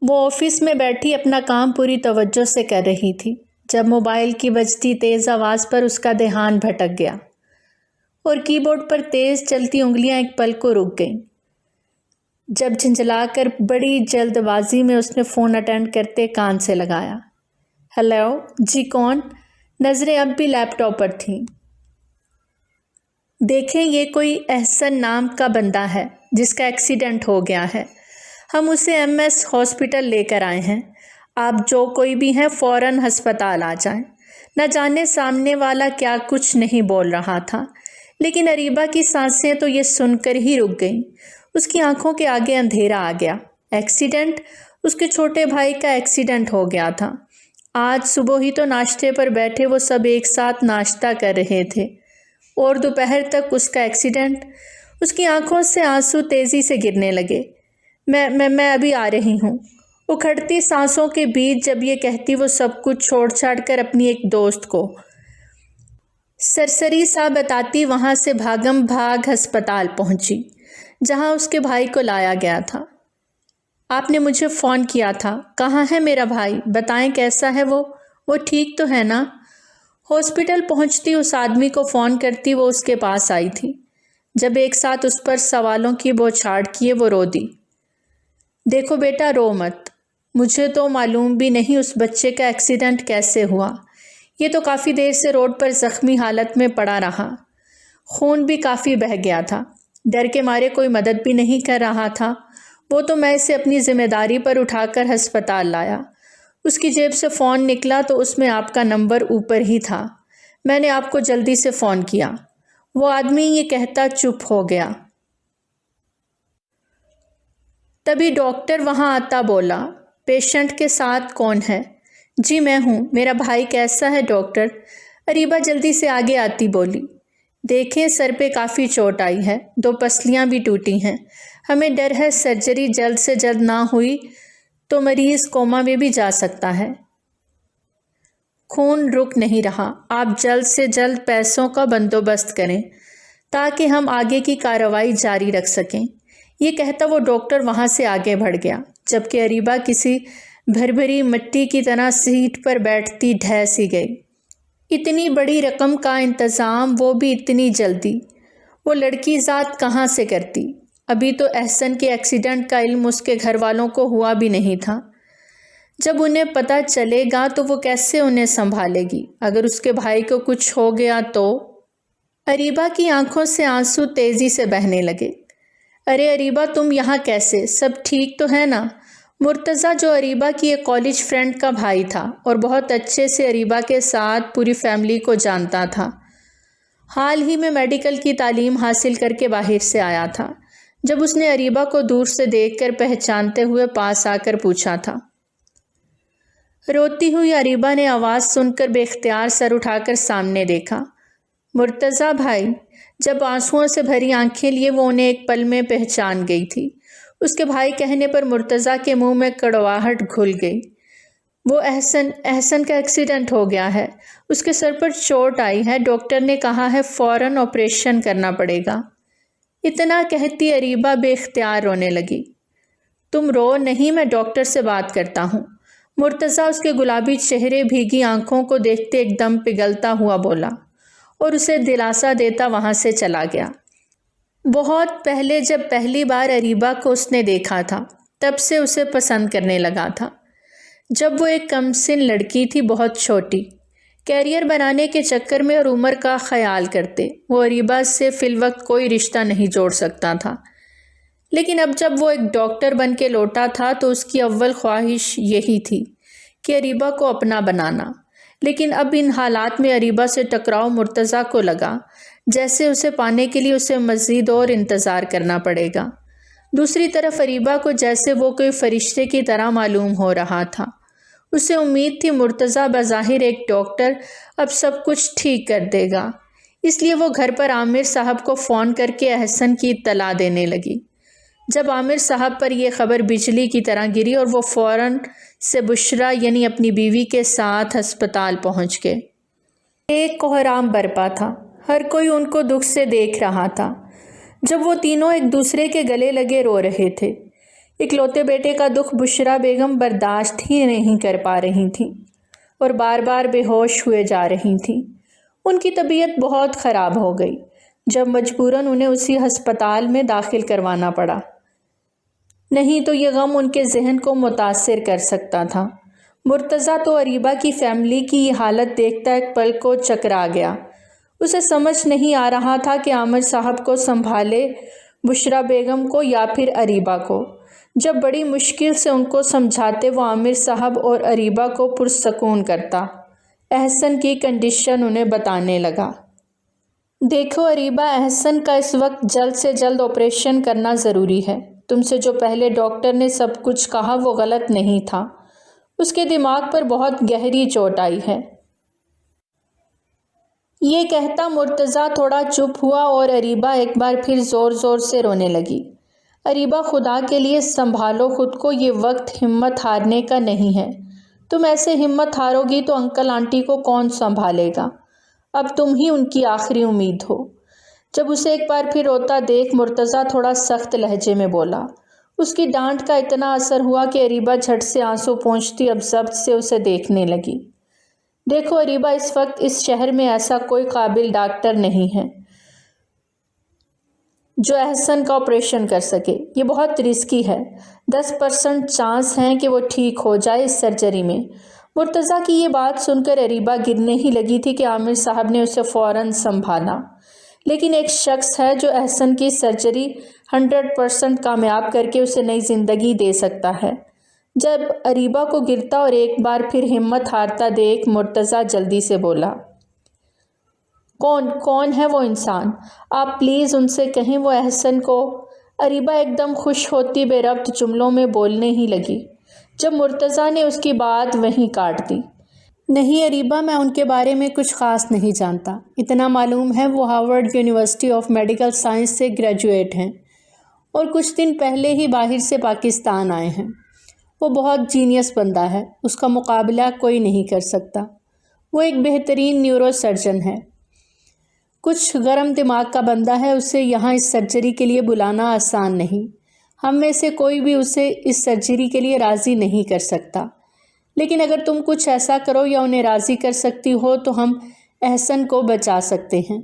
وہ آفس میں بیٹھی اپنا کام پوری توجہ سے کر رہی تھی جب موبائل کی بجتی تیز آواز پر اس کا دھیان بھٹک گیا اور کی بورڈ پر تیز چلتی انگلیاں ایک پل کو رک گئیں۔ جب جھنجھلا کر بڑی جلد بازی میں اس نے فون اٹینڈ کرتے کان سے لگایا۔ ہیلو، جی کون؟ نظریں اب بھی لیپ ٹاپ پر تھیں۔ دیکھیں، یہ کوئی احسن نام کا بندہ ہے جس کا ایکسیڈنٹ ہو گیا ہے۔ ہم اسے MS ہاسپٹل لے کر آئے ہیں۔ آپ جو کوئی بھی ہیں فوراً ہسپتال آ جائیں۔ نہ جانے سامنے والا کیا کچھ نہیں بول رہا تھا، لیکن اریبہ کی سانسیں تو یہ سن کر ہی رک گئیں۔ اس کی آنکھوں کے آگے اندھیرا آ گیا۔ ایکسیڈنٹ؟ اس کے چھوٹے بھائی کا ایکسیڈنٹ ہو گیا تھا۔ آج صبح ہی تو ناشتے پر بیٹھے وہ سب ایک ساتھ ناشتہ کر رہے تھے اور دوپہر تک اس کا ایکسیڈنٹ۔ اس کی آنکھوں سے آنسو تیزی سے گرنے لگے۔ میں ابھی آ رہی ہوں۔ اکھڑتی سانسوں کے بیچ جب یہ کہتی وہ سب کچھ چھوڑ چھاڑ کر اپنی ایک دوست کو سرسری سا بتاتی وہاں سے بھاگم بھاگ ہسپتال پہنچی جہاں اس کے بھائی کو لایا گیا تھا۔ آپ نے مجھے فون کیا تھا، کہاں ہے میرا بھائی؟ بتائیں کیسا ہے وہ ٹھیک تو ہے نا؟ ہاسپٹل پہنچتی اس آدمی کو فون کرتی وہ اس کے پاس آئی تھی۔ جب ایک ساتھ اس پر سوالوں کی بوچھاڑ کیے وہ رو دی۔ دیکھو بیٹا، رو مت۔ مجھے تو معلوم بھی نہیں اس بچے کا ایکسیڈنٹ کیسے ہوا۔ یہ تو کافی دیر سے روڈ پر زخمی حالت میں پڑا رہا، خون بھی کافی بہہ گیا تھا۔ ڈر کے مارے کوئی مدد بھی نہیں کر رہا تھا۔ وہ تو میں اسے اپنی ذمہ داری پر اٹھا کر ہسپتال لایا۔ اس کی جیب سے فون نکلا تو اس میں آپ کا نمبر اوپر ہی تھا۔ میں نے آپ کو جلدی سے فون کیا۔ وہ آدمی یہ کہتا چپ ہو گیا۔ تبھی ڈاکٹر وہاں آتا بولا، پیشنٹ کے ساتھ کون ہے؟ جی میں ہوں، میرا بھائی کیسا ہے ڈاکٹر؟ اریبہ جلدی سے آگے آتی بولی۔ دیکھیں، سر پہ کافی چوٹ آئی ہے، 2 پسلیاں بھی ٹوٹی ہیں۔ ہمیں ڈر ہے سرجری جلد سے جلد نہ ہوئی تو مریض کوما میں بھی جا سکتا ہے۔ خون رک نہیں رہا۔ آپ جلد سے جلد پیسوں کا بندوبست کریں تاکہ ہم آگے کی کارروائی جاری رکھ سکیں۔ یہ کہتا وہ ڈاکٹر وہاں سے آگے بڑھ گیا، جبکہ اریبہ کسی بھربھری مٹی کی طرح سیٹ پر بیٹھتی ڈھہ سی گئی۔ اتنی بڑی رقم کا انتظام، وہ بھی اتنی جلدی، وہ لڑکی ذات کہاں سے کرتی؟ ابھی تو احسن کے ایکسیڈنٹ کا علم اس کے گھر والوں کو ہوا بھی نہیں تھا۔ جب انہیں پتہ چلے گا تو وہ کیسے انہیں سنبھالے گی؟ اگر اس کے بھائی کو کچھ ہو گیا تو؟ اریبہ کی آنکھوں سے آنسو تیزی سے بہنے لگے۔ ارے اریبہ، تم یہاں کیسے؟ سب ٹھیک تو ہے نا؟ مرتضیٰ، جو اریبہ کی ایک کالج فرینڈ کا بھائی تھا اور بہت اچھے سے اریبہ کے ساتھ پوری فیملی کو جانتا تھا، حال ہی میں میڈیکل کی تعلیم حاصل کر کے باہر سے آیا تھا۔ جب اس نے اریبہ کو دور سے دیکھ کر پہچانتے ہوئے پاس آ کر پوچھا تھا۔ روتی ہوئی اریبہ نے آواز سن کر بے اختیار سر اٹھا کر سامنے دیکھا۔ مرتضیٰ بھائی؟ جب آنسوؤں سے بھری آنکھیں لیے وہ انہیں ایک پل میں پہچان گئی تھی۔ اس کے بھائی کہنے پر مرتضیٰ کے منہ میں کڑواہٹ گھل گئی۔ وہ احسن کا ایکسیڈنٹ ہو گیا ہے، اس کے سر پر چوٹ آئی ہے، ڈاکٹر نے کہا ہے فوراً آپریشن کرنا پڑے گا۔ اتنا کہتی اریبہ بے اختیار رونے لگی۔ تم رو نہیں، میں ڈاکٹر سے بات کرتا ہوں۔ مرتضیٰ اس کے گلابی چہرے بھیگی آنکھوں کو دیکھتے ایک دم پگھلتا ہوا بولا اور اسے دلاسا دیتا وہاں سے چلا گیا۔ بہت پہلے جب پہلی بار اریبہ کو اس نے دیکھا تھا تب سے اسے پسند کرنے لگا تھا۔ جب وہ ایک کم سن لڑکی تھی، بہت چھوٹی، کیریئر بنانے کے چکر میں اور عمر کا خیال کرتے وہ اریبہ سے فی الوقت کوئی رشتہ نہیں جوڑ سکتا تھا، لیکن اب جب وہ ایک ڈاکٹر بن کے لوٹا تھا تو اس کی اول خواہش یہی تھی کہ اریبہ کو اپنا بنانا۔ لیکن اب ان حالات میں اریبہ سے ٹکراؤ مرتضیٰ کو لگا جیسے اسے پانے کے لیے اسے مزید اور انتظار کرنا پڑے گا۔ دوسری طرف اریبہ کو جیسے وہ کوئی فرشتے کی طرح معلوم ہو رہا تھا۔ اسے امید تھی مرتضیٰ بظاہر ایک ڈاکٹر اب سب کچھ ٹھیک کر دے گا، اس لیے وہ گھر پر عامر صاحب کو فون کر کے احسن کی اطلاع دینے لگی۔ جب عامر صاحب پر یہ خبر بجلی کی طرح گری اور وہ فوراً سے بشریٰ یعنی اپنی بیوی کے ساتھ ہسپتال پہنچ گئے۔ ایک کوہرام برپا تھا، ہر کوئی ان کو دکھ سے دیکھ رہا تھا۔ جب وہ تینوں ایک دوسرے کے گلے لگے رو رہے تھے، اکلوتے بیٹے کا دکھ بشرا بیگم برداشت ہی نہیں کر پا رہی تھیں اور بار بار بے ہوش ہوئے جا رہی تھیں۔ ان کی طبیعت بہت خراب ہو گئی جب مجبوراً انہیں اسی ہسپتال میں داخل کروانا پڑا، نہیں تو یہ غم ان کے ذہن کو متاثر کر سکتا تھا۔ مرتضیٰ تو اریبہ کی فیملی کی یہ حالت دیکھتا ایک پل کو چکرا گیا۔ اسے سمجھ نہیں آ رہا تھا کہ عامر صاحب کو سنبھالے بشرا بیگم کو یا پھر اریبہ کو۔ جب بڑی مشکل سے ان کو سمجھاتے وہ عامر صاحب اور اریبہ کو پرسکون کرتا۔ احسن کی کنڈیشن انہیں بتانے لگا۔ دیکھو اریبہ، احسن کا اس وقت جلد سے جلد آپریشن کرنا ضروری ہے۔ تم سے جو پہلے ڈاکٹر نے سب کچھ کہا وہ غلط نہیں تھا۔ اس کے دماغ پر بہت گہری چوٹ آئی ہے۔ یہ کہتا مرتضیٰ تھوڑا چپ ہوا اور اریبہ ایک بار پھر زور زور سے رونے لگی۔ اریبہ، خدا کے لیے سنبھالو خود کو، یہ وقت ہمت ہارنے کا نہیں ہے۔ تم ایسے ہمت ہارو گی تو انکل آنٹی کو کون سنبھالے گا؟ اب تم ہی ان کی آخری امید ہو۔ جب اسے ایک بار پھر روتا دیکھ مرتضیٰ تھوڑا سخت لہجے میں بولا۔ اس کی ڈانٹ کا اتنا اثر ہوا کہ اریبہ جھٹ سے آنسو پونچھتی اب ضبط سے اسے دیکھنے لگی۔ دیکھو اریبہ، اس وقت اس شہر میں ایسا کوئی قابل ڈاکٹر نہیں ہے جو احسن کا آپریشن کر سکے۔ یہ بہت رسکی ہے، 10% چانس ہیں کہ وہ ٹھیک ہو جائے اس سرجری میں۔ مرتضیٰ کی یہ بات سن کر اریبہ گرنے ہی لگی تھی کہ عامر صاحب نے اسے فوراً سنبھالا۔ لیکن ایک شخص ہے جو احسن کی سرجری 100% کامیاب کر کے اسے نئی زندگی دے سکتا ہے۔ جب اریبہ کو گرتا اور ایک بار پھر ہمت ہارتا دیکھ مرتضیٰ جلدی سے بولا، کون ہے وہ انسان؟ آپ پلیز ان سے کہیں وہ احسن کو۔ اریبہ ایک دم خوش ہوتی بے ربط جملوں میں بولنے ہی لگی جب مرتضیٰ نے اس کی بات وہیں کاٹ دی۔ نہیں اریبہ، میں ان کے بارے میں کچھ خاص نہیں جانتا۔ اتنا معلوم ہے وہ Harvard university of medical science سے گریجویٹ ہیں اور کچھ دن پہلے ہی باہر سے پاکستان آئے ہیں۔ وہ بہت جینیس بندہ ہے، اس کا مقابلہ کوئی نہیں کر سکتا۔ وہ ایک بہترین نیورو سرجن ہے، کچھ گرم دماغ کا بندہ ہے۔ اسے یہاں اس سرجری کے لیے بلانا آسان نہیں۔ ہم میں سے کوئی بھی اسے اس سرجری کے لیے راضی نہیں کر سکتا، لیکن اگر تم کچھ ایسا کرو یا انہیں راضی کر سکتی ہو تو ہم احسن کو بچا سکتے ہیں۔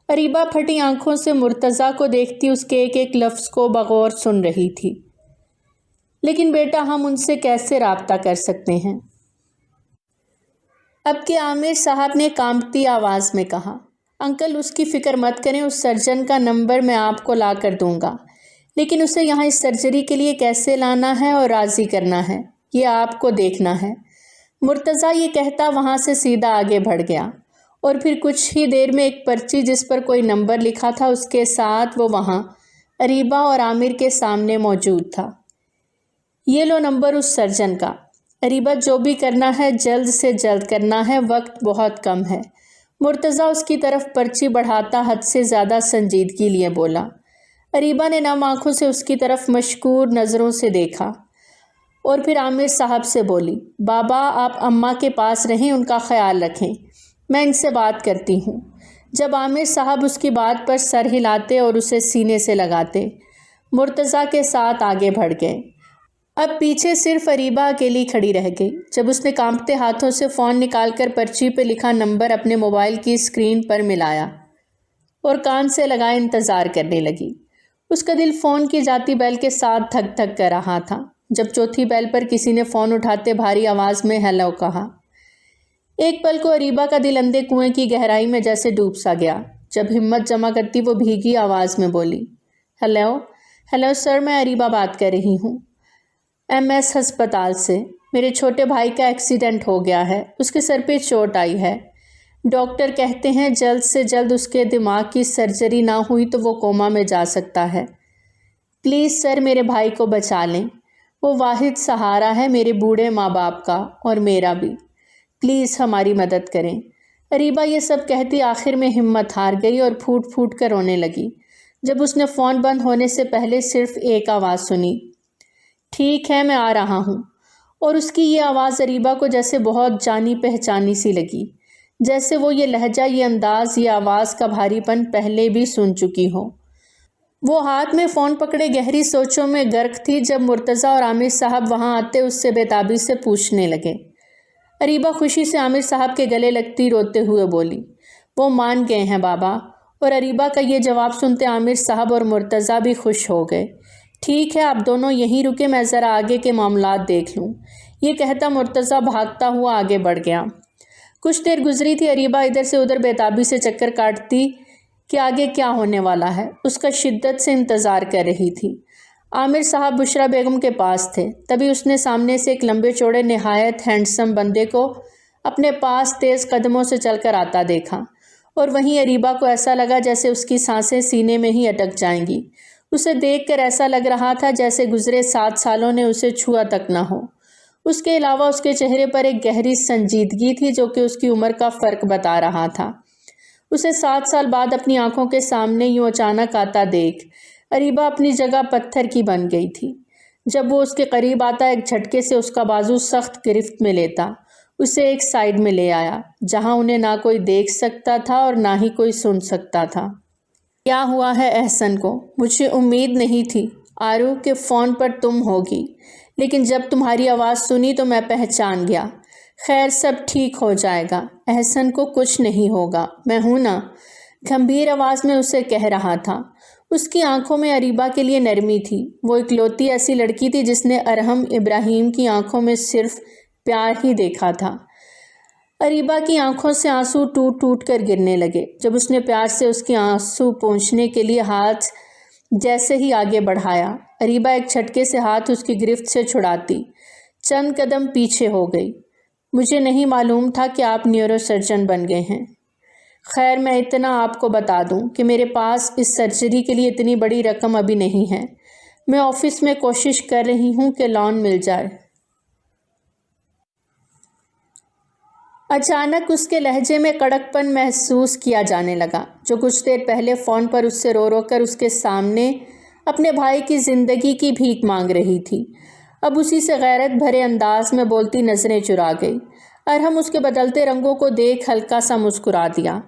اریبہ پھٹی آنکھوں سے مرتضیٰ کو دیکھتی اس کے ایک ایک لفظ کو بغور سن رہی تھی۔ لیکن بیٹا، ہم ان سے کیسے رابطہ کر سکتے ہیں؟ اب کہ عامر صاحب نے کانپتی آواز میں کہا۔ انکل، اس کی فکر مت کریں، اس سرجن کا نمبر میں آپ کو لا کر دوں گا، لیکن اسے یہاں اس سرجری کے لیے کیسے لانا ہے اور راضی کرنا ہے یہ آپ کو دیکھنا ہے۔ مرتضیٰ یہ کہتا وہاں سے سیدھا آگے بڑھ گیا اور پھر کچھ ہی دیر میں ایک پرچی جس پر کوئی نمبر لکھا تھا اس کے ساتھ وہ وہاں اریبہ اور عامر کے سامنے موجود تھا۔ یہ لو نمبر اس سرجن کا۔ اریبہ، جو بھی کرنا ہے جلد سے جلد کرنا ہے، وقت بہت کم ہے۔ مرتضیٰ اس کی طرف پرچی بڑھاتا حد سے زیادہ سنجیدگی لیے بولا۔ اریبہ نے نم آنکھوں سے اس کی طرف مشکور نظروں سے دیکھا اور پھر عامر صاحب سے بولی، بابا آپ اماں کے پاس رہیں، ان کا خیال رکھیں، میں ان سے بات کرتی ہوں۔ جب عامر صاحب اس کی بات پر سر ہلاتے اور اسے سینے سے لگاتے، مرتضیٰ کے ساتھ آگے بڑھ گئے۔ اب پیچھے صرف اریبہ اکیلی کھڑی رہ گئی۔ جب اس نے کانپتے ہاتھوں سے فون نکال کر پرچی پہ لکھا نمبر اپنے موبائل کی اسکرین پر ملایا اور کان سے لگائے انتظار کرنے لگی، اس کا دل فون کی جاتی بیل کے ساتھ دھک دھک کر رہا تھا۔ جب چوتھی بیل پر کسی نے فون اٹھاتے بھاری آواز میں ہیلو کہا، ایک پل کو اریبہ کا دل اندھے کنویں کی گہرائی میں جیسے ڈوب سا گیا۔ جب ہمت جمع کرتی وہ بھیگی آواز میں بولی، ہیلو سر، میں اریبہ بات کر رہی ہوں MS ہسپتال سے۔ میرے چھوٹے بھائی کا ایکسیڈنٹ ہو گیا ہے، اس کے سر پہ چوٹ آئی ہے۔ ڈاکٹر کہتے ہیں جلد سے جلد اس کے دماغ کی سرجری نہ ہوئی تو وہ کوما میں جا سکتا ہے۔ پلیز سر میرے بھائی کو بچا لیں، وہ واحد سہارا ہے میرے بوڑھے ماں باپ کا اور میرا بھی، پلیز ہماری مدد کریں۔ اریبہ یہ سب کہتی آخر میں ہمت ہار گئی اور پھوٹ پھوٹ کر رونے لگی جب اس نے فون بند ہونے سے پہلے صرف ایک آواز سنی، ٹھیک ہے میں آ رہا ہوں۔ اور اس کی یہ آواز اریبہ کو جیسے بہت جانی پہچانی سی لگی، جیسے وہ یہ لہجہ، یہ انداز، یہ آواز کا بھاری پن پہلے بھی سن چکی ہو۔ وہ ہاتھ میں فون پکڑے گہری سوچوں میں غرق تھی جب مرتضیٰ اور عامر صاحب وہاں آتے اس سے بےتابی سے پوچھنے لگے۔ اریبہ خوشی سے عامر صاحب کے گلے لگتی روتے ہوئے بولی، وہ مان گئے ہیں بابا۔ اور اریبہ کا یہ جواب سنتے عامر صاحب اور مرتضیٰ بھی خوش ہو گئے۔ ٹھیک ہے آپ دونوں یہیں رکے، میں ذرا آگے کے معاملات دیکھ لوں۔ یہ کہتا مرتضیٰ بھاگتا ہوا آگے بڑھ گیا۔ کچھ دیر گزری تھی، اریبہ ادھر سے ادھر بےتابی سے چکر کاٹتی کہ آگے کیا ہونے والا ہے، اس کا شدت سے انتظار کر رہی تھی۔ عامر صاحب بشریٰ بیگم کے پاس تھے، تبھی اس نے سامنے سے ایک لمبے چوڑے نہایت ہینڈسم بندے کو اپنے پاس تیز قدموں سے چل کر آتا دیکھا، اور وہیں اریبہ کو ایسا لگا جیسے اس کی سانسیں سینے میں ہی اٹک جائیں گی۔ اسے دیکھ کر ایسا لگ رہا تھا جیسے گزرے 7 سالوں نے اسے چھوا تک نہ ہو۔ اس کے علاوہ اس کے چہرے پر ایک گہری سنجیدگی تھی جو کہ اس کی عمر کا فرق بتا رہا تھا۔ اسے 7 سال بعد اپنی آنکھوں کے سامنے یوں اچانک آتا دیکھ اریبہ اپنی جگہ پتھر کی بن گئی تھی۔ جب وہ اس کے قریب آتا ایک جھٹکے سے اس کا بازو سخت گرفت میں لیتا، اسے ایک سائیڈ میں لے آیا جہاں انہیں نہ کوئی دیکھ سکتا تھا اور نہ ہی کوئی سن سکتا تھا۔ کیا ہوا ہے احسن کو؟ مجھے امید نہیں تھی آرو کہ فون پر تم ہوگی، لیکن جب تمہاری آواز سنی تو میں پہچان گیا۔ خیر سب ٹھیک ہو جائے گا، احسن کو کچھ نہیں ہوگا، میں ہوں نا، گھمبیر آواز میں اسے کہہ رہا تھا۔ اس کی آنکھوں میں اریبہ کے لیے نرمی تھی۔ وہ اکلوتی ایسی لڑکی تھی جس نے ارحم ابراہیم کی آنکھوں میں صرف پیار ہی دیکھا تھا۔ اریبہ کی آنکھوں سے آنسو ٹوٹ ٹوٹ کر گرنے لگے جب اس نے پیار سے اس کے آنسو پونچھنے کے لیے ہاتھ جیسے ہی آگے بڑھایا۔ اریبہ ایک جھٹکے سے ہاتھ اس کی گرفت سے چھڑاتی چند قدم پیچھے ہو گئی۔ مجھے نہیں معلوم تھا کہ آپ نیورو سرجن بن گئے ہیں۔ خیر میں اتنا آپ کو بتا دوں کہ میرے پاس اس سرجری کے لیے اتنی بڑی رقم ابھی نہیں ہے۔ میں آفس میں کوشش کر رہی ہوں کہ لون مل جائے۔ اچانک اس کے لہجے میں کڑک پن محسوس کیا جانے لگا جو کچھ دیر پہلے فون پر اس سے رو رو کر اس کے سامنے اپنے بھائی کی زندگی کی بھیک مانگ رہی تھی، اب اسی سے غیرت بھرے انداز میں بولتی نظریں چرا گئی۔ ارحم اس کے بدلتے رنگوں کو دیکھ ہلکا سا مسکرا دیا۔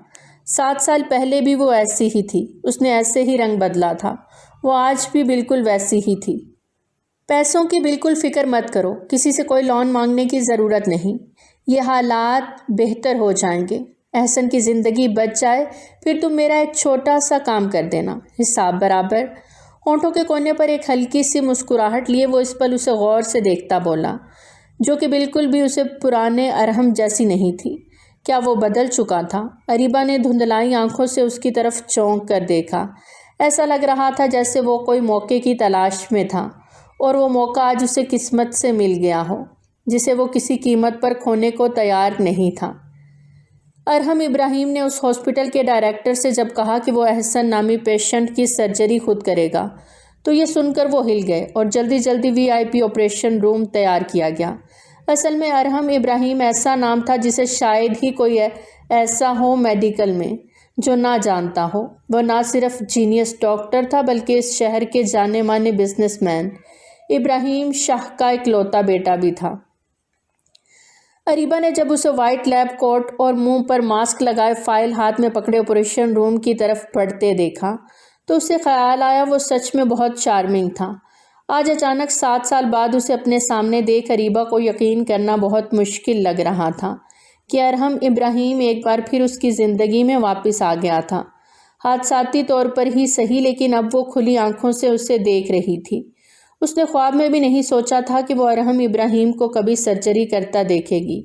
7 سال پہلے بھی وہ ایسی ہی تھی، اس نے ایسے ہی رنگ بدلا تھا، وہ آج بھی بالکل ویسی ہی تھی۔ پیسوں کی بالکل فکر مت کرو، کسی سے کوئی لون مانگنے کی ضرورت نہیں، یہ حالات بہتر ہو جائیں گے، احسن کی زندگی بچ جائے، پھر تم میرا ایک چھوٹا سا کام کر دینا، حساب برابر۔ ہونٹوں کے کونے پر ایک ہلکی سی مسکراہٹ لیے وہ اس پل اسے غور سے دیکھتا بولا، جو کہ بالکل بھی اسے پرانے ارحم جیسی نہیں تھی۔ کیا وہ بدل چکا تھا؟ اریبہ نے دھندلائی آنکھوں سے اس کی طرف چونک کر دیکھا، ایسا لگ رہا تھا جیسے وہ کوئی موقع کی تلاش میں تھا اور وہ موقع آج اسے قسمت سے مل گیا ہو جسے وہ کسی قیمت پر کھونے کو تیار نہیں تھا۔ ارحم ابراہیم نے اس ہاسپٹل کے ڈائریکٹر سے جب کہا کہ وہ احسن نامی پیشنٹ کی سرجری خود کرے گا تو یہ سن کر وہ ہل گئے اور جلدی جلدی VIP آپریشن روم تیار کیا گیا۔ اصل میں ارحم ابراہیم ایسا نام تھا جسے شاید ہی کوئی ایسا ہو میڈیکل میں جو نہ جانتا ہو۔ وہ نہ صرف جینیس ڈاکٹر تھا بلکہ اس شہر کے جانے مانے بزنس مین ابراہیم شاہ کا اکلوتا بیٹا بھی تھا۔ اریبہ نے جب اسے وائٹ لیب کوٹ اور منہ پر ماسک لگائے فائل ہاتھ میں پکڑے آپریشن روم کی طرف بڑھتے دیکھا تو اسے خیال آیا وہ سچ میں بہت چارمنگ تھا۔ آج اچانک 7 سال بعد اسے اپنے سامنے دیکھ اریبہ کو یقین کرنا بہت مشکل لگ رہا تھا کہ ارحم ابراہیم ایک بار پھر اس کی زندگی میں واپس آ گیا تھا، حادثاتی طور پر ہی صحیح، لیکن اب وہ کھلی آنکھوں سے اسے دیکھ رہی تھی۔ اس نے خواب میں بھی نہیں سوچا تھا کہ وہ ارحم ابراہیم کو کبھی سرجری کرتا دیکھے گی۔